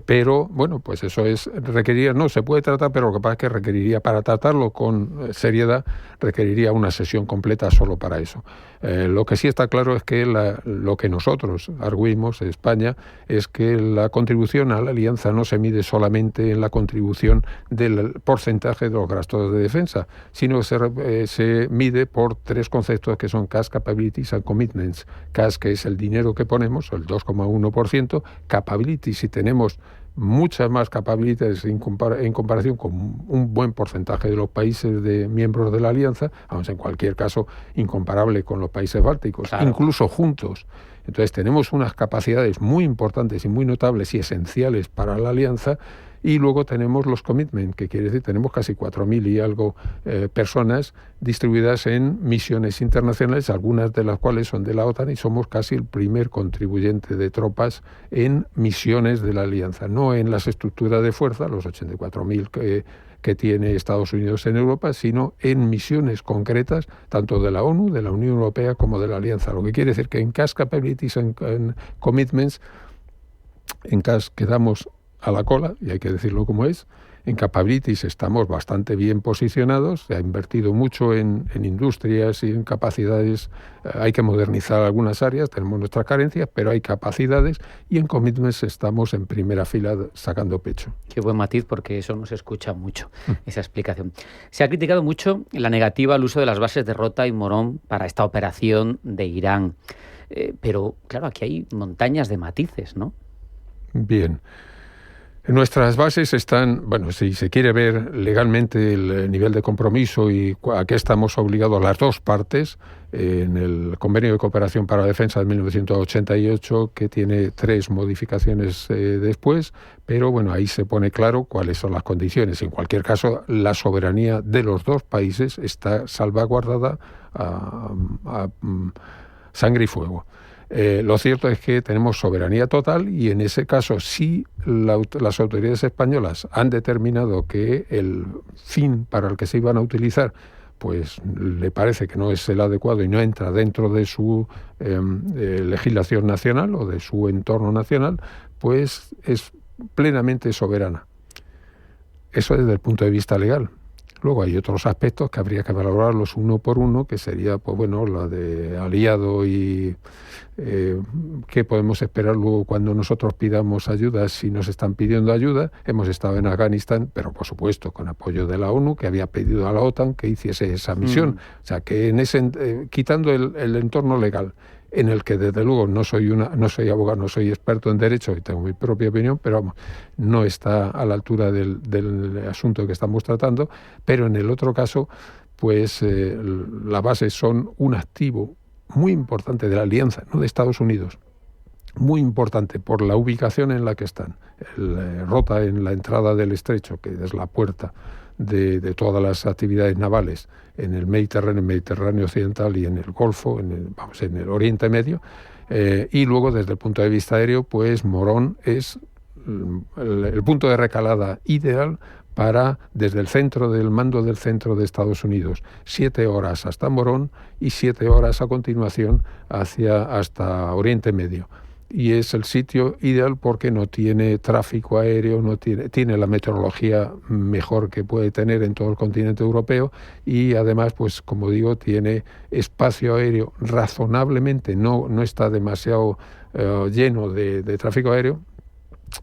pero bueno, pues eso se puede tratar, pero lo que pasa es que requeriría, para tratarlo con seriedad, requeriría una sesión completa solo para eso. Lo que sí está claro es que lo que nosotros arguimos en España es que la contribución a la alianza no se mide solamente en la contribución del porcentaje de los gastos de defensa, sino que se mide por 3 conceptos que son Cash, Capabilities and Commitments. Cash, que es el dinero que ponemos, el 2,1%, Capability, si tenemos muchas más capabilities en comparación con un buen porcentaje de los países miembros de la alianza, vamos, en cualquier caso incomparable con los países bálticos, claro, incluso juntos. Entonces tenemos unas capacidades muy importantes y muy notables y esenciales para la alianza. Y luego tenemos los commitments, que quiere decir tenemos casi 4.000 y algo personas distribuidas en misiones internacionales, algunas de las cuales son de la OTAN, y somos casi el primer contribuyente de tropas en misiones de la alianza, no en las estructuras de fuerza, los 84.000 que tiene Estados Unidos en Europa, sino en misiones concretas, tanto de la ONU, de la Unión Europea, como de la alianza. Lo que quiere decir que en Cash, Capabilities and Commitments, en Cash quedamos a la cola, y hay que decirlo como es. En capabilities estamos bastante bien posicionados, se ha invertido mucho en industrias y en capacidades, hay que modernizar algunas áreas, tenemos nuestras carencias, pero hay capacidades, y en commitments estamos en primera fila sacando pecho. Qué buen matiz, porque eso no se escucha mucho, esa explicación. Se ha criticado mucho la negativa al uso de las bases de Rota y Morón para esta operación de Irán. Pero, claro, aquí hay montañas de matices, ¿no? Bien. Nuestras bases están, bueno, si se quiere ver legalmente el nivel de compromiso y a qué estamos obligados las dos partes, en el Convenio de Cooperación para la Defensa de 1988, que tiene 3 modificaciones después, pero bueno, ahí se pone claro cuáles son las condiciones. En cualquier caso, la soberanía de los dos países está salvaguardada a sangre y fuego. Lo cierto es que tenemos soberanía total, y en ese caso, si las autoridades españolas han determinado que el fin para el que se iban a utilizar pues le parece que no es el adecuado y no entra dentro de su legislación nacional o de su entorno nacional, pues es plenamente soberana. Eso desde el punto de vista legal. Luego hay otros aspectos que habría que valorarlos uno por uno, que sería, pues bueno, la de aliado y qué podemos esperar luego cuando nosotros pidamos ayuda, si nos están pidiendo ayuda. Hemos estado en Afganistán, pero por supuesto con apoyo de la ONU, que había pedido a la OTAN que hiciese esa misión. O sea, que en ese quitando el entorno legal, en el que desde luego no soy abogado, no soy experto en derecho y tengo mi propia opinión, pero vamos, no está a la altura del asunto que estamos tratando. Pero en el otro caso, pues las bases son un activo muy importante de la alianza, no de Estados Unidos, muy importante por la ubicación en la que están. Rota en la entrada del estrecho, que es la puerta de todas las actividades navales en el Mediterráneo occidental y en el Golfo, en el Oriente Medio, y luego desde el punto de vista aéreo, pues Morón es el punto de recalada ideal para, desde el centro del mando del centro de Estados Unidos, 7 horas hasta Morón y 7 horas a continuación hasta Oriente Medio. Y es el sitio ideal porque no tiene tráfico aéreo, tiene la meteorología mejor que puede tener en todo el continente europeo, y además, pues como digo, tiene espacio aéreo razonablemente, no está demasiado lleno de tráfico aéreo,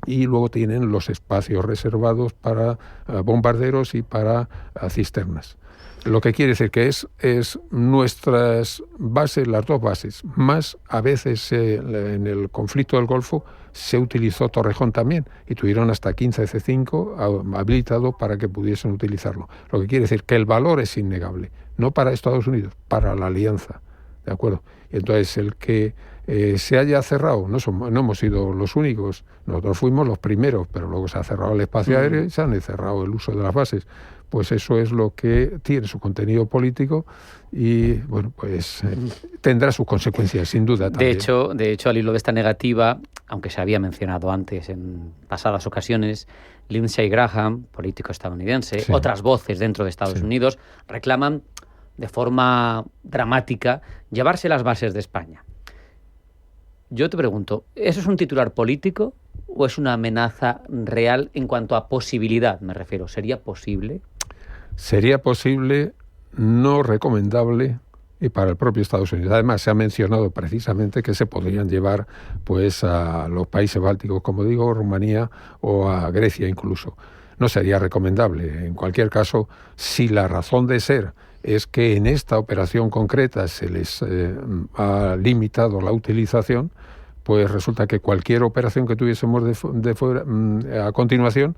y luego tienen los espacios reservados para bombarderos y para cisternas. Lo que quiere decir que es nuestras bases, las dos bases, más a veces en el conflicto del Golfo se utilizó Torrejón también, y tuvieron hasta 15 C-5 habilitado para que pudiesen utilizarlo. Lo que quiere decir que el valor es innegable, no para Estados Unidos, para la alianza, ¿de acuerdo? Y entonces el que se haya cerrado, no hemos sido los únicos, nosotros fuimos los primeros, pero luego se ha cerrado el espacio aéreo y se han cerrado el uso de las bases. Pues eso es lo que tiene su contenido político y, bueno, pues tendrá sus consecuencias, sin duda también. De hecho, al hilo de esta negativa, aunque se había mencionado antes en pasadas ocasiones, Lindsey Graham, político estadounidense, sí, otras voces dentro de Estados Unidos, reclaman de forma dramática llevarse las bases de España. Yo te pregunto, ¿eso es un titular político o es una amenaza real en cuanto a posibilidad, me refiero? ¿Sería posible? Sería posible, no recomendable, y para el propio Estados Unidos. Además, se ha mencionado precisamente que se podrían llevar pues a los países bálticos, como digo, Rumanía o a Grecia incluso. No sería recomendable. En cualquier caso, si la razón de ser es que en esta operación concreta se les ha limitado la utilización, pues resulta que cualquier operación que tuviésemos a continuación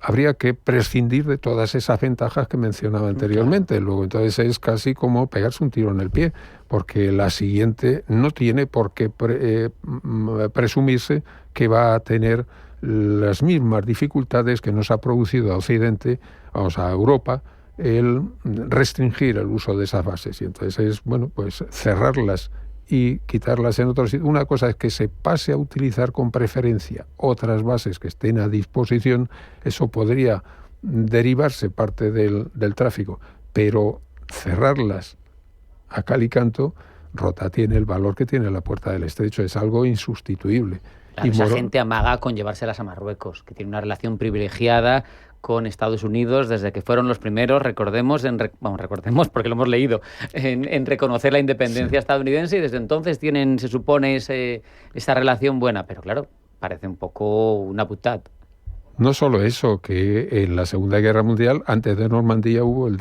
habría que prescindir de todas esas ventajas que mencionaba anteriormente. Luego, entonces es casi como pegarse un tiro en el pie, porque la siguiente no tiene por qué presumirse que va a tener las mismas dificultades que nos ha producido a Occidente, a Europa, el restringir el uso de esas bases. Y entonces es, bueno, pues cerrarlas y quitarlas en otros sitios. Una cosa es que se pase a utilizar con preferencia otras bases que estén a disposición, eso podría derivarse parte del tráfico, pero cerrarlas a cal y canto, Rota tiene el valor que tiene la puerta del estrecho, es algo insustituible. Claro, esa gente amaga con llevárselas a Marruecos, que tiene una relación privilegiada con Estados Unidos desde que fueron los primeros, recordemos porque lo hemos leído, en reconocer la independencia estadounidense, y desde entonces tienen, se supone, esa relación buena, pero claro, parece un poco una putad. No solo eso, que en la Segunda Guerra Mundial, antes de Normandía, hubo el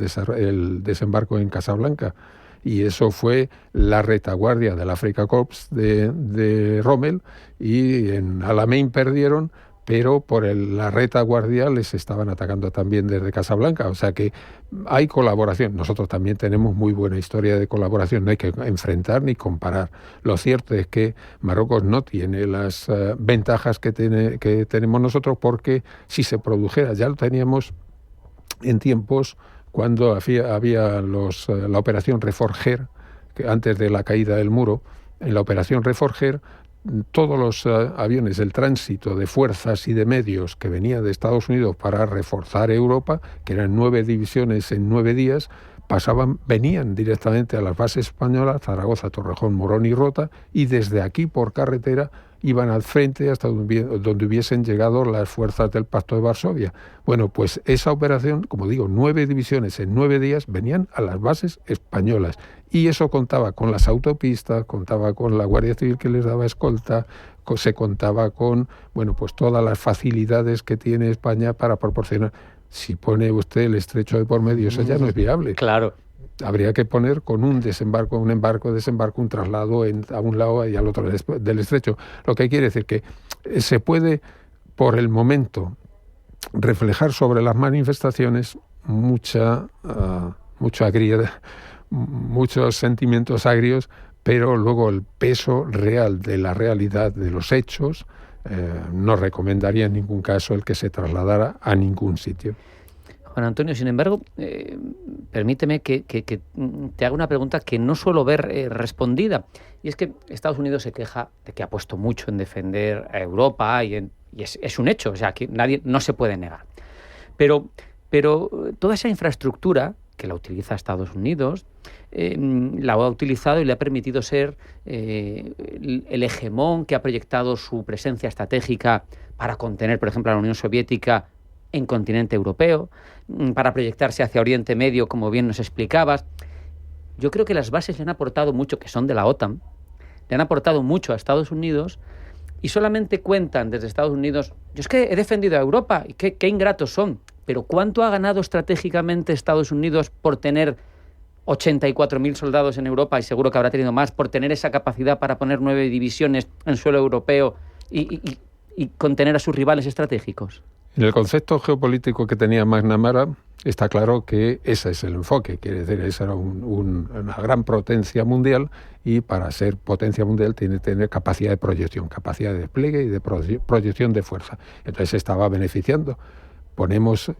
desembarco en Casablanca, y eso fue la retaguardia del Afrika Korps de Rommel, y en Alamein perdieron, pero por la retaguardia les estaban atacando también desde Casablanca. O sea que hay colaboración. Nosotros también tenemos muy buena historia de colaboración, no hay que enfrentar ni comparar. Lo cierto es que Marruecos no tiene las ventajas que tenemos nosotros, porque si se produjera, ya lo teníamos en tiempos cuando había la operación Reforger, que antes de la caída del muro. En la operación Reforger, todos los aviones, el tránsito de fuerzas y de medios que venían de Estados Unidos para reforzar Europa, que eran 9 divisiones en 9 días, venían directamente a las bases españolas, Zaragoza, Torrejón, Morón y Rota, y desde aquí por carretera iban al frente hasta donde hubiesen llegado las fuerzas del Pacto de Varsovia. Bueno, pues esa operación, como digo, 9 divisiones en 9 días venían a las bases españolas, y eso contaba con las autopistas, contaba con la Guardia Civil que les daba escolta, se contaba con, bueno, pues todas las facilidades que tiene España para proporcionar. Si pone usted el estrecho de por medio, eso ya no es viable. Claro. Habría que poner con un desembarco, un traslado a un lado y al otro del estrecho. Lo que quiere decir que se puede, por el momento, reflejar sobre las manifestaciones muchos sentimientos agrios, pero luego el peso real de la realidad de los hechos no recomendaría en ningún caso el que se trasladara a ningún sitio. Juan Antonio, sin embargo, permíteme que te haga una pregunta que no suelo ver respondida, y es que Estados Unidos se queja de que ha puesto mucho en defender a Europa, y es un hecho, o sea, que nadie no se puede negar. Pero toda esa infraestructura que la utiliza Estados Unidos, la ha utilizado y le ha permitido ser el hegemón que ha proyectado su presencia estratégica para contener, por ejemplo, a la Unión Soviética en continente europeo, para proyectarse hacia Oriente Medio, como bien nos explicabas. Yo creo que las bases le han aportado mucho, que son de la OTAN, le han aportado mucho a Estados Unidos, y solamente cuentan desde Estados Unidos, yo es que he defendido a Europa, y qué ingratos son, pero ¿cuánto ha ganado estratégicamente Estados Unidos por tener 84.000 soldados en Europa, y seguro que habrá tenido más, por tener esa capacidad para poner 9 divisiones en suelo europeo y contener a sus rivales estratégicos? En el concepto geopolítico que tenía McNamara está claro que ese es el enfoque. Quiere decir, esa era una gran potencia mundial, y para ser potencia mundial tiene que tener capacidad de proyección, capacidad de despliegue y de proyección de fuerza. Entonces se estaba beneficiando. Ponemos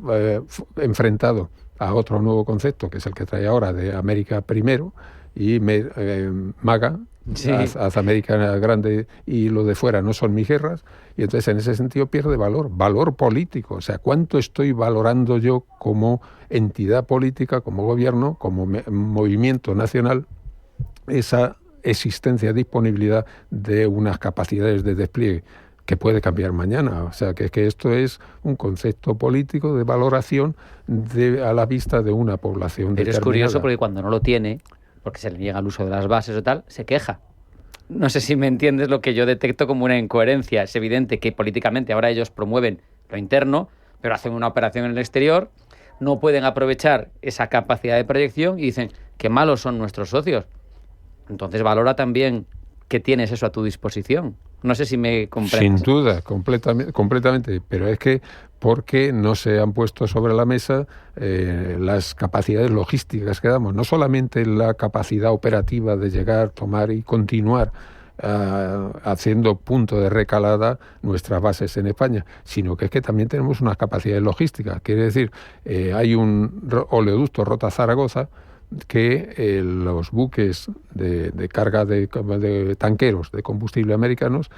enfrentado a otro nuevo concepto, que es el que trae ahora de América primero, y MAGA, sí. Haz América grande y lo de fuera no son mis guerras, y entonces en ese sentido pierde valor político. O sea, ¿cuánto estoy valorando yo como entidad política, como gobierno, como movimiento nacional, esa existencia, disponibilidad de unas capacidades de despliegue que puede cambiar mañana? O sea, que esto es un concepto político de valoración a la vista de una población determinada. Pero es curioso porque cuando no lo tiene, porque se le niega el uso de las bases o tal, se queja. No sé si me entiendes lo que yo detecto como una incoherencia. Es evidente que políticamente ahora ellos promueven lo interno, pero hacen una operación en el exterior, no pueden aprovechar esa capacidad de proyección y dicen qué malos son nuestros socios. Entonces valora también que tienes eso a tu disposición. No sé si me comprendes. Sin duda, completamente. Pero es que porque no se han puesto sobre la mesa las capacidades logísticas que damos. No solamente la capacidad operativa de llegar, tomar y continuar haciendo punto de recalada nuestras bases en España, sino que es que también tenemos unas capacidades logísticas. Quiere decir, hay un oleoducto Rota-Zaragoza que los buques de carga de tanqueros de combustible americanos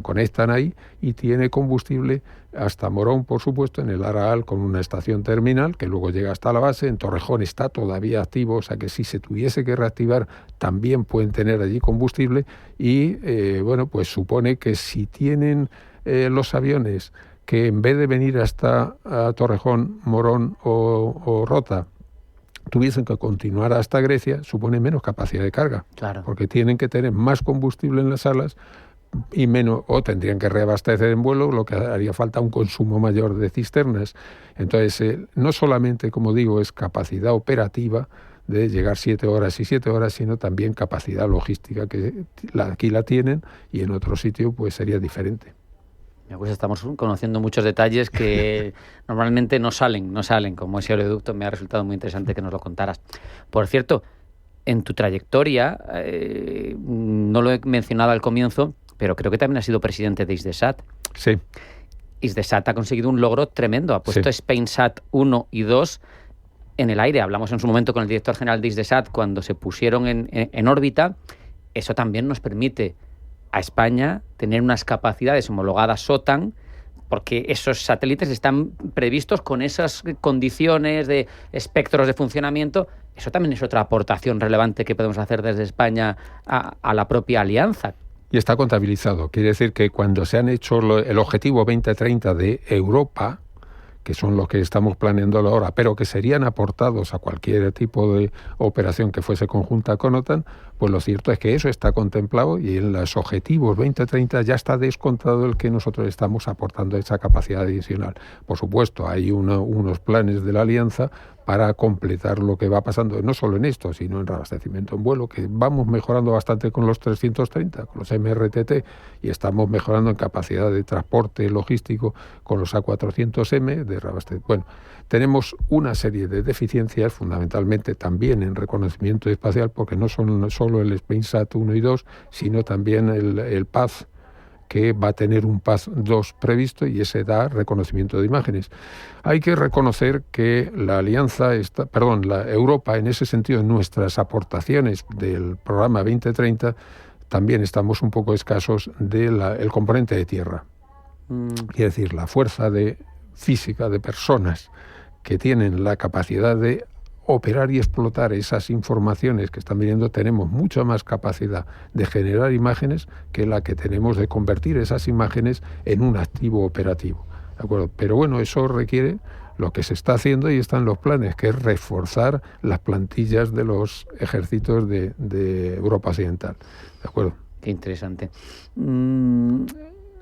conectan ahí y tiene combustible hasta Morón, por supuesto, en el Araal, con una estación terminal que luego llega hasta la base. En Torrejón está todavía activo, o sea que si se tuviese que reactivar también pueden tener allí combustible, y bueno, pues supone que si tienen los aviones que en vez de venir hasta Torrejón, Morón o Rota, tuviesen que continuar hasta Grecia, supone menos capacidad de carga. Claro. Porque tienen que tener más combustible en las salas y menos, o tendrían que reabastecer en vuelo, lo que haría falta un consumo mayor de cisternas. Entonces, no solamente, como digo, es capacidad operativa de llegar 7 horas y 7 horas, sino también capacidad logística, que aquí la tienen y en otro sitio pues sería diferente. Pues estamos conociendo muchos detalles que normalmente no salen, como ese oleoducto. Me ha resultado muy interesante que nos lo contaras. Por cierto, en tu trayectoria, no lo he mencionado al comienzo, pero creo que también has sido presidente de Hisdesat. Sí. Hisdesat ha conseguido un logro tremendo, ha puesto Spainsat 1 y 2 en el aire. Hablamos en su momento con el director general de Hisdesat cuando se pusieron en órbita. Eso también nos permite a España tener unas capacidades homologadas OTAN, porque esos satélites están previstos con esas condiciones de espectros de funcionamiento. Eso también es otra aportación relevante que podemos hacer desde España a la propia alianza. Y está contabilizado. Quiere decir que cuando se han hecho el objetivo 2030 de Europa, que son los que estamos planeando ahora, pero que serían aportados a cualquier tipo de operación que fuese conjunta con OTAN, pues lo cierto es que eso está contemplado y en los objetivos 2030 ya está descontado el que nosotros estamos aportando esa capacidad adicional. Por supuesto, hay unos planes de la alianza para completar lo que va pasando, no solo en esto, sino en reabastecimiento en vuelo, que vamos mejorando bastante con los 330, con los MRTT, y estamos mejorando en capacidad de transporte logístico con los A400M de reabastecimiento. Bueno, tenemos una serie de deficiencias, fundamentalmente también en reconocimiento espacial, porque no son solo el Spainsat 1 y 2, sino también el PAZ, que va a tener un PAZ 2 previsto y ese da reconocimiento de imágenes. Hay que reconocer que la Europa, en ese sentido, en nuestras aportaciones del programa 2030, también estamos un poco escasos del componente de tierra. Quiere decir, la fuerza física de personas que tienen la capacidad de operar y explotar esas informaciones que están viniendo, tenemos mucha más capacidad de generar imágenes que la que tenemos de convertir esas imágenes en un activo operativo. ¿De acuerdo? Pero bueno, eso requiere lo que se está haciendo y están los planes, que es reforzar las plantillas de los ejércitos de Europa Occidental. ¿De acuerdo? Qué interesante.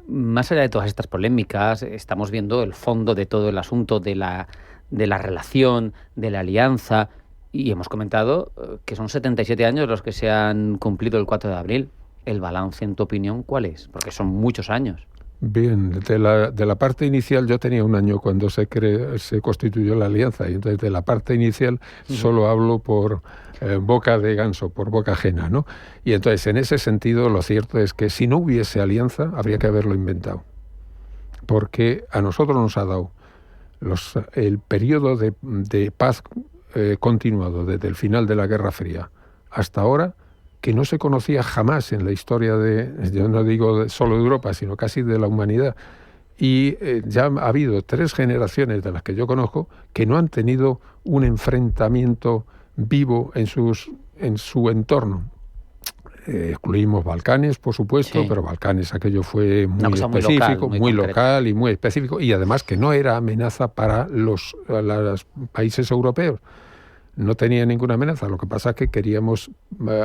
Más allá de todas estas polémicas, estamos viendo el fondo de todo el asunto de la relación, de la alianza, y hemos comentado que son 77 años los que se han cumplido el 4 de abril. ¿El balance, en tu opinión, cuál es? Porque son muchos años. Bien, de la parte inicial yo tenía un año cuando se constituyó la alianza, y entonces de la parte inicial solo hablo por boca de ganso, por boca ajena, ¿no? Y entonces en ese sentido lo cierto es que si no hubiese alianza habría que haberlo inventado, porque a nosotros nos ha dado el periodo de paz continuado desde el final de la Guerra Fría hasta ahora, que no se conocía jamás en la historia yo no digo solo de Europa, sino casi de la humanidad. Y ya ha habido 3 generaciones de las que yo conozco que no han tenido un enfrentamiento vivo en su entorno. Excluimos Balcanes, por supuesto, sí. Pero Balcanes aquello fue muy específico, muy local y muy específico, y además que no era amenaza para los países europeos. No tenía ninguna amenaza. Lo que pasa es que queríamos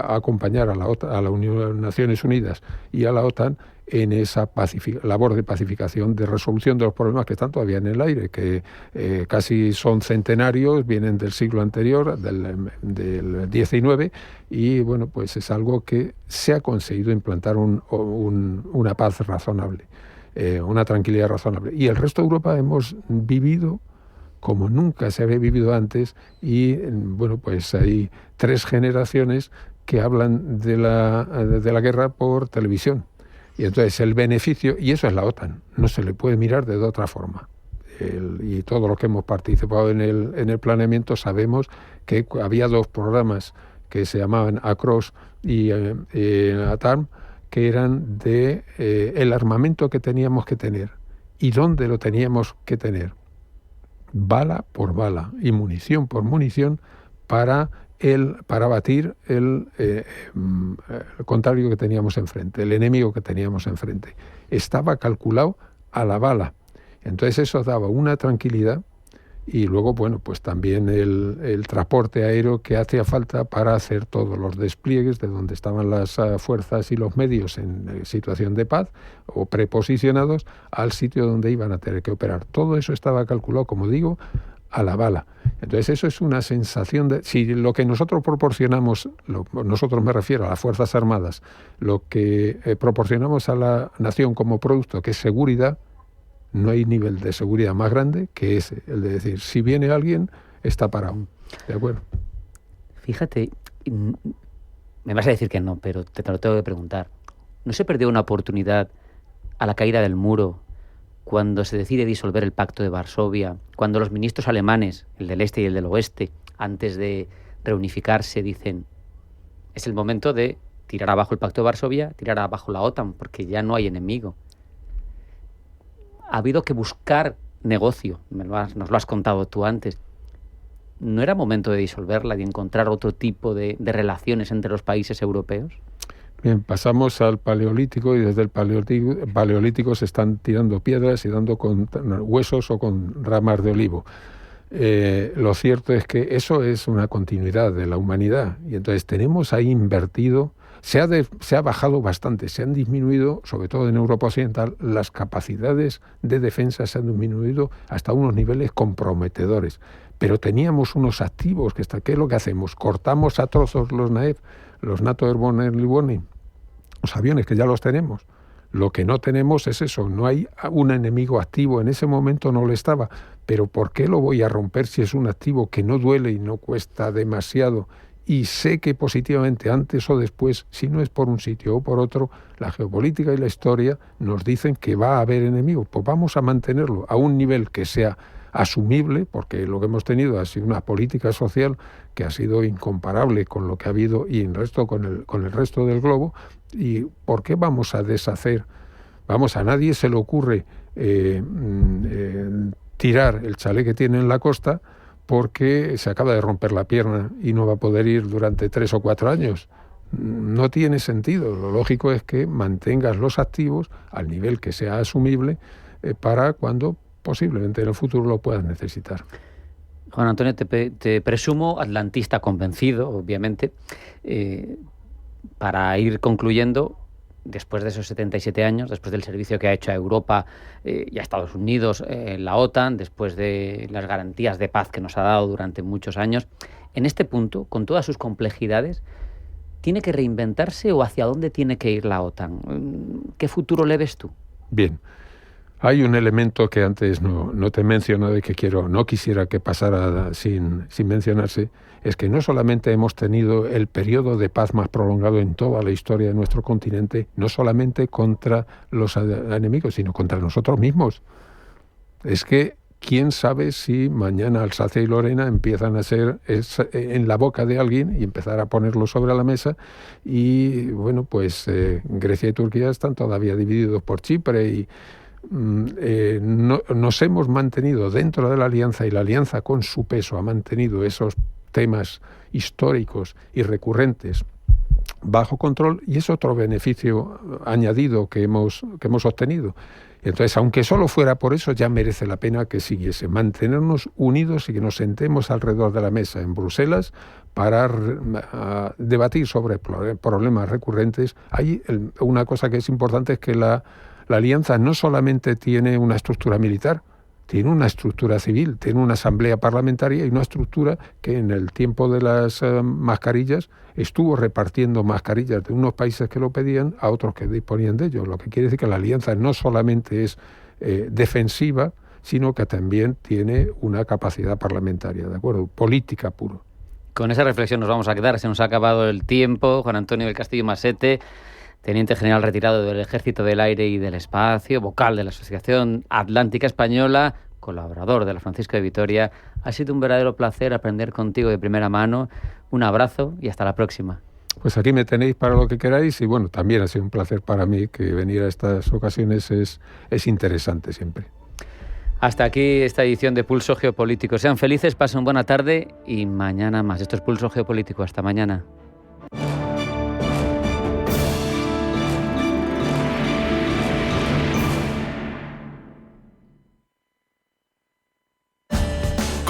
acompañar a la Naciones Unidas y a la OTAN en esa labor de pacificación, de resolución de los problemas que están todavía en el aire, que casi son centenarios, vienen del siglo anterior, del 19, y bueno, pues es algo que se ha conseguido implantar una paz razonable, una tranquilidad razonable. Y el resto de Europa hemos vivido como nunca se había vivido antes, y bueno, pues hay 3 generaciones que hablan de la guerra por televisión. Y entonces el beneficio, y eso es la OTAN, no se le puede mirar de otra forma. Y todos los que hemos participado en el planeamiento sabemos que había 2 programas que se llamaban ACROSS y ATARM, que eran de el armamento que teníamos que tener y dónde lo teníamos que tener, bala por bala y munición por munición, para batir el contrario que teníamos enfrente, el enemigo que teníamos enfrente. Estaba calculado a la bala, Entonces eso daba una tranquilidad. Y luego, bueno, pues también el transporte aéreo que hacía falta para hacer todos los despliegues de donde estaban las fuerzas y los medios en situación de paz o preposicionados al sitio donde iban a tener que operar. Todo eso estaba calculado, como digo, a la bala. Entonces eso es una sensación de... Si lo que nosotros proporcionamos, nosotros me refiero a las Fuerzas Armadas, lo que proporcionamos a la nación como producto, que es seguridad, no hay nivel de seguridad más grande que ese, el de decir, si viene alguien, está parado. ¿De acuerdo? Fíjate, me vas a decir que no, pero te lo tengo que preguntar. ¿No se perdió una oportunidad a la caída del muro cuando se decide disolver el Pacto de Varsovia, cuando los ministros alemanes, el del este y el del oeste, antes de reunificarse, dicen, es el momento de tirar abajo el Pacto de Varsovia, tirar abajo la OTAN, porque ya no hay enemigo? Ha habido que buscar negocio, nos lo has contado tú antes. ¿No era momento de disolverla, de encontrar otro tipo de relaciones entre los países europeos? Bien, pasamos al Paleolítico y desde el Paleolítico se están tirando piedras y dando con huesos o con ramas de olivo. Lo cierto es que eso es una continuidad de la humanidad y entonces tenemos ahí invertido. Se ha bajado bastante, se han disminuido, sobre todo en Europa Occidental, las capacidades de defensa se han disminuido hasta unos niveles comprometedores. Pero teníamos unos activos, ¿qué es lo que hacemos? Cortamos a trozos los NAEF, los NATO Airborne Early Warning, los aviones que ya los tenemos. Lo que no tenemos es eso, no hay un enemigo activo, en ese momento no lo estaba. Pero ¿por qué lo voy a romper si es un activo que no duele y no cuesta demasiado? Y sé que positivamente, antes o después, si no es por un sitio o por otro, la geopolítica y la historia nos dicen que va a haber enemigos. Pues vamos a mantenerlo a un nivel que sea asumible, porque lo que hemos tenido ha sido una política social que ha sido incomparable con lo que ha habido y en resto con el resto del globo. ¿Y por qué vamos a deshacer? A nadie se le ocurre tirar el chalet que tiene en la costa porque se acaba de romper la pierna y no va a poder ir durante 3 o 4 años. No tiene sentido. Lo lógico es que mantengas los activos al nivel que sea asumible para cuando posiblemente en el futuro lo puedas necesitar. Juan Antonio, te presumo atlantista convencido, obviamente. Para ir concluyendo, después de esos 77 años, después del servicio que ha hecho a Europa y a Estados Unidos, la OTAN, después de las garantías de paz que nos ha dado durante muchos años, en este punto, con todas sus complejidades, ¿tiene que reinventarse o hacia dónde tiene que ir la OTAN? ¿Qué futuro le ves tú? Bien. Hay un elemento que antes no te he mencionado y que no quisiera que pasara sin mencionarse, es que no solamente hemos tenido el periodo de paz más prolongado en toda la historia de nuestro continente, no solamente contra los enemigos, sino contra nosotros mismos. Es que quién sabe si mañana Alsacia y Lorena empiezan a ser en la boca de alguien y empezar a ponerlo sobre la mesa y, bueno, pues Grecia y Turquía están todavía divididos por Chipre y nos hemos mantenido dentro de la alianza y la alianza con su peso ha mantenido esos temas históricos y recurrentes bajo control y es otro beneficio añadido que hemos obtenido. Entonces, aunque solo fuera por eso, ya merece la pena que siguiese, mantenernos unidos y que nos sentemos alrededor de la mesa en Bruselas para debatir sobre problemas recurrentes. Hay una cosa que es importante, es que la alianza no solamente tiene una estructura militar, tiene una estructura civil, tiene una asamblea parlamentaria y una estructura que en el tiempo de las mascarillas estuvo repartiendo mascarillas de unos países que lo pedían a otros que disponían de ello. Lo que quiere decir que la alianza no solamente es defensiva, sino que también tiene una capacidad parlamentaria, ¿de acuerdo? Política puro. Con esa reflexión nos vamos a quedar. Se nos ha acabado el tiempo. Juan Antonio del Castillo Masete, teniente general retirado del Ejército del Aire y del Espacio, vocal de la Asociación Atlántica Española, colaborador de la Francisco de Vitoria. Ha sido un verdadero placer aprender contigo de primera mano. Un abrazo y hasta la próxima. Pues aquí me tenéis para lo que queráis y bueno, también ha sido un placer para mí que venir a estas ocasiones es interesante siempre. Hasta aquí esta edición de Pulso Geopolítico. Sean felices, pasen buena tarde y mañana más. Esto es Pulso Geopolítico. Hasta mañana.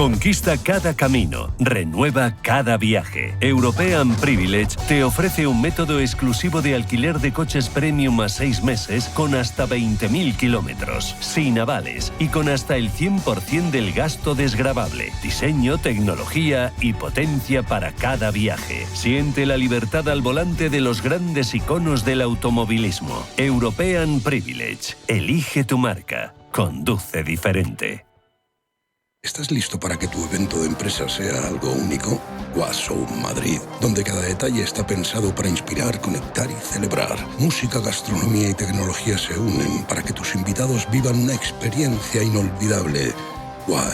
Conquista cada camino, renueva cada viaje. European Privilege te ofrece un método exclusivo de alquiler de coches premium a 6 meses con hasta 20.000 kilómetros, sin avales y con hasta el 100% del gasto desgravable. Diseño, tecnología y potencia para cada viaje. Siente la libertad al volante de los grandes iconos del automovilismo. European Privilege. Elige tu marca. Conduce diferente. ¿Estás listo para que tu evento de empresa sea algo único? Washow Madrid, donde cada detalle está pensado para inspirar, conectar y celebrar. Música, gastronomía y tecnología se unen para que tus invitados vivan una experiencia inolvidable.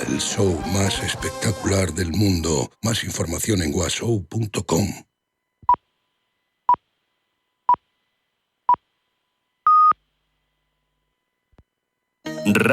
El show más espectacular del mundo. Más información en washow.com.